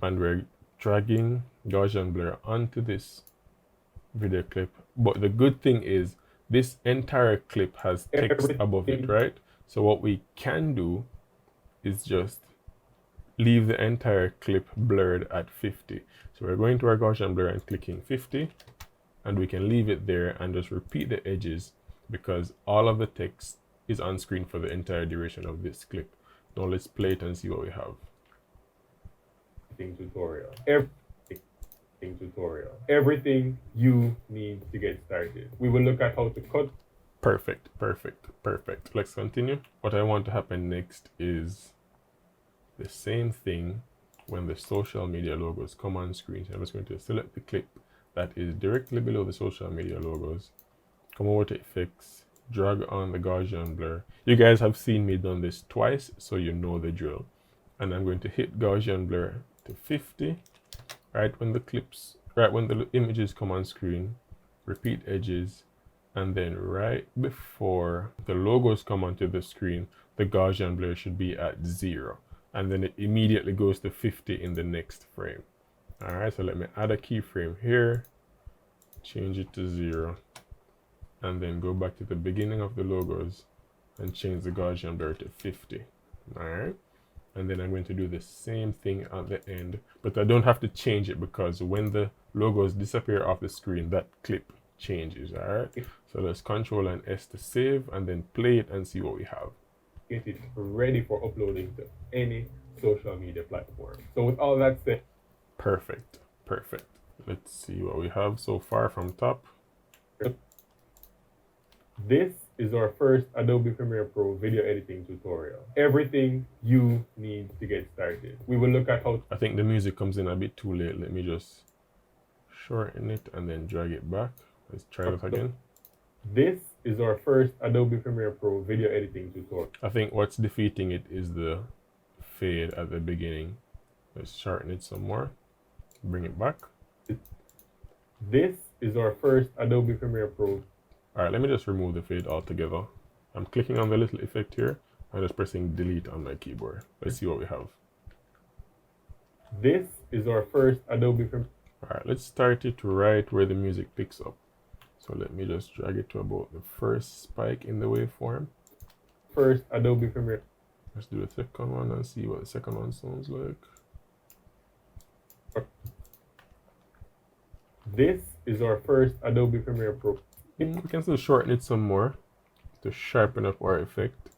and we're dragging Gaussian blur onto this video clip. But the good thing is this entire clip has text above it, right? So what we can do is just leave the entire clip blurred at 50. So we're going to our Gaussian blur and clicking 50, and we can leave it there and just repeat the edges because all of the text is on screen for the entire duration of this clip. Now let's play it and see what we have. Tutorial. Everything you need to get started. We will look at how to cut. Perfect, perfect, perfect. Let's continue. What I want to happen next is the same thing when the social media logos come on screen. So I'm just going to select the clip that is directly below the social media logos, come over to effects, drag on the Gaussian blur. You guys have seen me done this twice, so you know the drill. And I'm going to hit Gaussian blur to 50, right when the images come on screen, repeat edges, and then right before the logos come onto the screen, the Gaussian blur should be at 0. And then it immediately goes to 50 in the next frame. All right, so let me add a keyframe here, change it to 0, and then go back to the beginning of the logos and change the Gaussian blur to 50. All right, and then I'm going to do the same thing at the end, but I don't have to change it because when the logos disappear off the screen, that clip changes. All right, so let's Control and S to save and then play it and see what we have. Get it ready for uploading to any social media platform. So with all that said, perfect, perfect. Let's see what we have so far from top. This is our first Adobe Premiere Pro video editing tutorial. Everything you need to get started. We will look at how. I think the music comes in a bit too late. Let me just shorten it and then drag it back. Let's try that again. This is our first Adobe Premiere Pro video editing tutorial. I think what's defeating it is the fade at the beginning. Let's shorten it some more. Bring it back. This is our first Adobe Premiere Pro. All right, let me just remove the fade altogether. I'm clicking on the little effect here. I'm just pressing delete on my keyboard. Let's see what we have. This is our first Adobe Premiere. All right, let's start it right where the music picks up. So let me just drag it to about the first spike in the waveform. First Adobe Premiere. Let's do the second one and see what the second one sounds like. This is our first Adobe Premiere Pro. We can still shorten it some more to sharpen up our effect.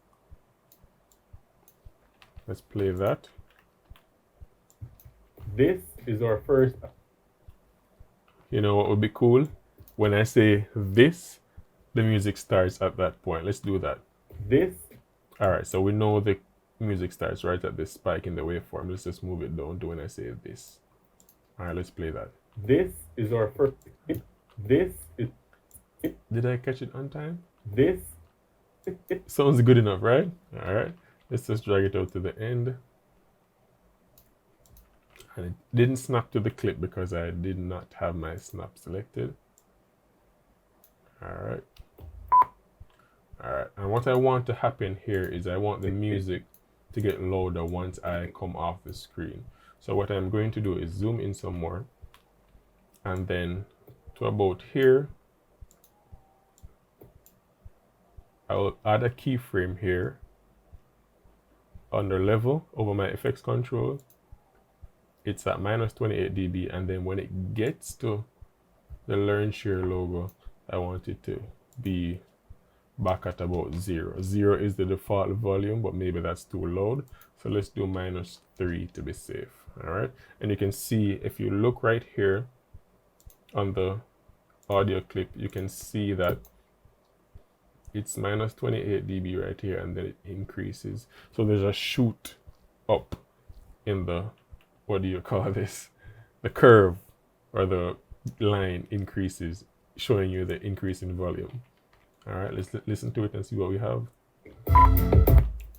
Let's play that. This is our first. You know what would be cool? When I say this, the music starts at that point. Let's do that. This. All right, so we know the music starts right at this spike in the waveform. Let's just move it down to when I say this. All right, let's play that. This is our first. This is. Did I catch it on time? This. Sounds good enough, right? All right, let's just drag it out to the end. And it didn't snap to the clip because I did not have my snap selected. All right. All right, and what I want to happen here is I want the music to get louder once I come off the screen. So what I'm going to do is zoom in some more, and then to about here, I will add a keyframe here under level over my effects control. It's at -28 dB, and then when it gets to the Learn Share logo, I want it to be back at about 0. 0 is the default volume, but maybe that's too loud. So let's do -3 to be safe. All right, and you can see if you look right here on the audio clip, you can see that it's -28 dB right here, and then it increases. So there's a shoot up in the, what do you call this? The curve or the line increases, showing you the increase in volume. All right, let's listen to it and see what we have.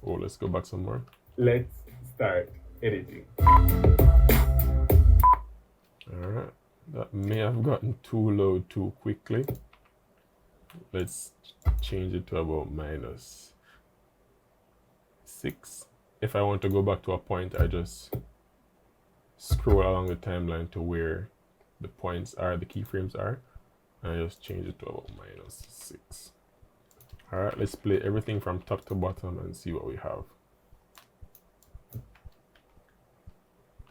Oh, let's go back some more. Let's start editing. All right, that may have gotten too low too quickly. Let's change it to about -6. If I want to go back to a point, I just scroll along the timeline to where the points are, the keyframes are, and I just change it to about -6. All right, let's play everything from top to bottom and see what we have.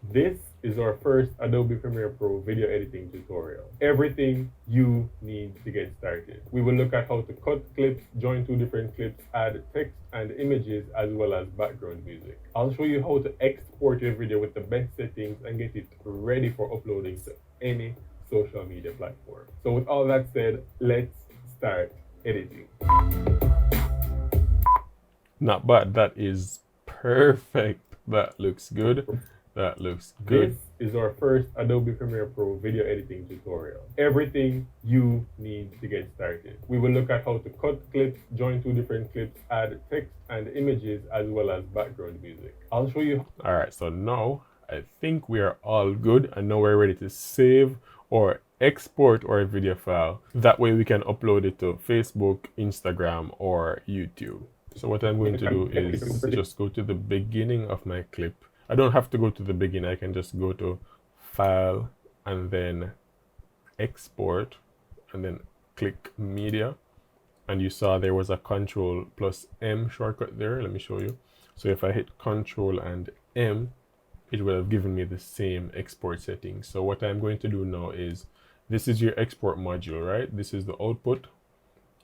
This is our first Adobe Premiere Pro video editing tutorial. Everything you need to get started. We will look at how to cut clips, join two different clips, add text and images, as well as background music. I'll show you how to export your video with the best settings and get it ready for uploading to any social media platform. So with all that said, let's start editing. Not bad. That is perfect. That looks good. That looks good. This is our first Adobe Premiere Pro video editing tutorial. Everything you need to get started. We will look at how to cut clips, join two different clips, add text and images, as well as background music. I'll show you. All right, so now I think we are all good, and now we're ready to save or export our video file. That way we can upload it to Facebook, Instagram, or YouTube. So what I'm going to do is just go to the beginning of my clip. I don't have to go to the beginning. I can just go to File and then Export and then click Media. And you saw there was a Control+M shortcut there. Let me show you. So if I hit Control and M, it will have given me the same export settings. So what I'm going to do now is, this is your export module, right? This is the output.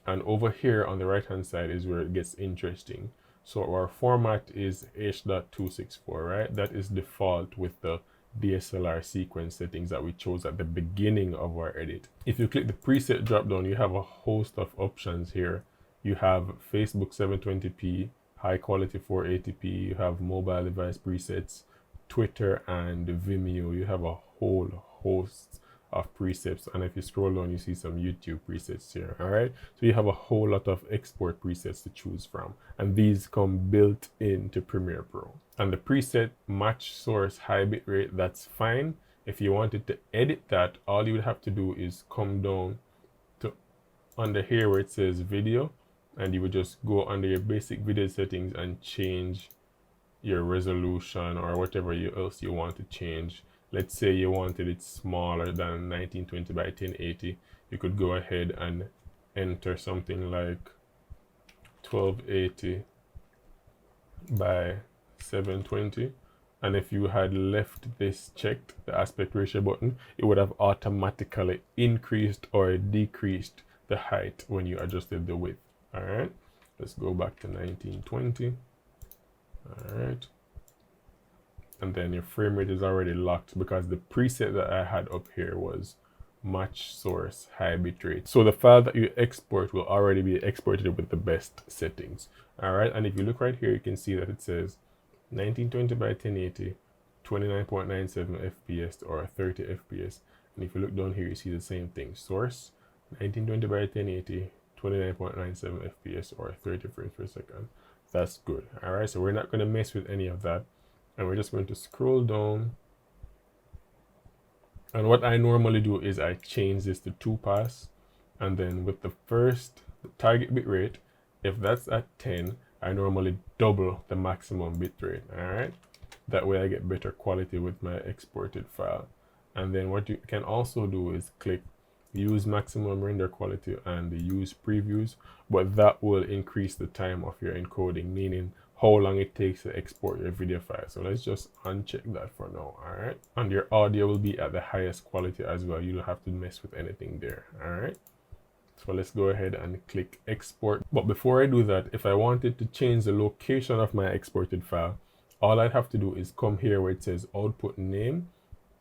And over here on the right hand side is where it gets interesting. So our format is H.264, right? That is default with the DSLR sequence settings that we chose at the beginning of our edit. If you click the preset drop down, you have a host of options here. You have Facebook 720p, high quality 480p, you have mobile device presets, Twitter and Vimeo. You have a whole host of presets, and if you scroll down you see some YouTube presets here. All right, so you have a whole lot of export presets to choose from, and these come built into Premiere Pro. And the preset match source high bitrate, that's fine. If you wanted to edit that, all you would have to do is come down to under here where it says video, and you would just go under your basic video settings and change your resolution or whatever else you want to change. Let's say you wanted it smaller than 1920 by 1080. You could go ahead and enter something like 1280 by 720. And if you had left this checked, the aspect ratio button, it would have automatically increased or decreased the height when you adjusted the width. All right, let's go back to 1920. All right. And then your frame rate is already locked because the preset that I had up here was match source high bitrate. So the file that you export will already be exported with the best settings. All right, and if you look right here, you can see that it says 1920 by 1080, 29.97 FPS or 30 FPS. And if you look down here, you see the same thing. Source 1920 by 1080, 29.97 FPS or 30 frames per second. That's good. All right, so we're not going to mess with any of that. And we're just going to scroll down. And what I normally do is I change this to 2-pass. And then with the target bitrate, if that's at 10, I normally double the maximum bitrate. All right. That way I get better quality with my exported file. And then what you can also do is click use maximum render quality and use previews, but that will increase the time of your encoding, meaning how long it takes to export your video file. So let's just uncheck that for now. All right, and your audio will be at the highest quality as well. You don't have to mess with anything there. All right, so let's go ahead and click export. But before I do that, if I wanted to change the location of my exported file, all I'd have to do is come here where it says output name,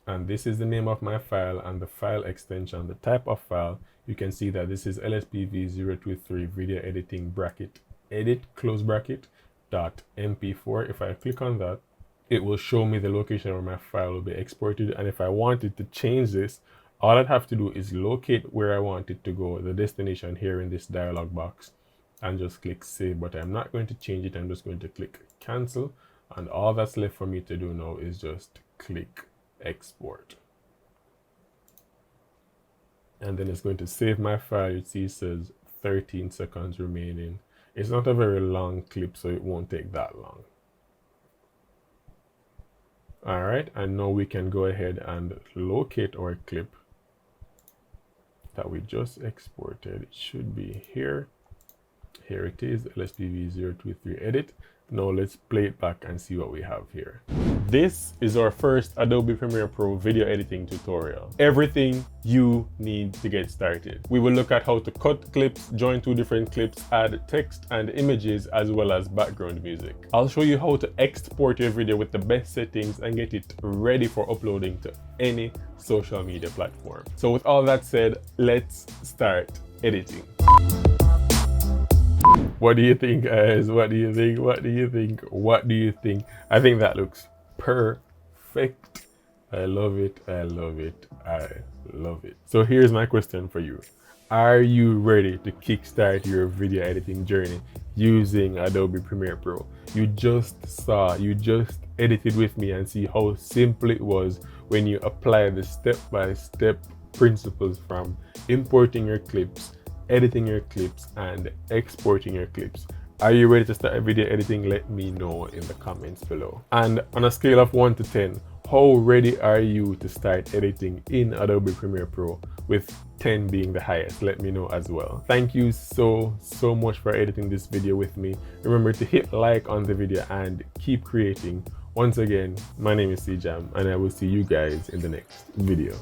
and this is the name of my file and the file extension, the type of file. You can see that this is LSPV023 video editing bracket edit close bracket .mp4. If I click on that, it will show me the location where my file will be exported. And if I wanted to change this, All I'd have to do is locate where I want it to go, the destination here in this dialog box, and just click save. But I'm not going to change it. I'm just going to click cancel. And all that's left for me to do now is just click export. And then it's going to save my file. You see it says 13 seconds remaining. It's not a very long clip, so it won't take that long. All right, and now we can go ahead and locate our clip that we just exported. It should be here. Here it is, LSPV023 edit. Now let's play it back and see what we have here. This is our first Adobe Premiere Pro video editing tutorial. Everything you need to get started. We will look at how to cut clips, join two different clips, add text and images, as well as background music. I'll show you how to export your video with the best settings and get it ready for uploading to any social media platform. So with all that said, let's start editing. What do you think, guys? What do you think? What do you think? What do you think? I think that looks perfect. I love it. I love it. I love it. So here's my question for you. Are you ready to kickstart your video editing journey using Adobe Premiere Pro? You just edited with me and see how simple it was when you apply the step-by-step principles from importing your clips, editing your clips, and exporting your clips. Are you ready to start video editing? Let me know in the comments below. And on a scale of 1 to 10, how ready are you to start editing in Adobe Premiere Pro, with 10 being the highest? Let me know as well. Thank you so much for editing this video with me. Remember to hit like on the video and keep creating. Once again, my name is Cjam and I will see you guys in the next video.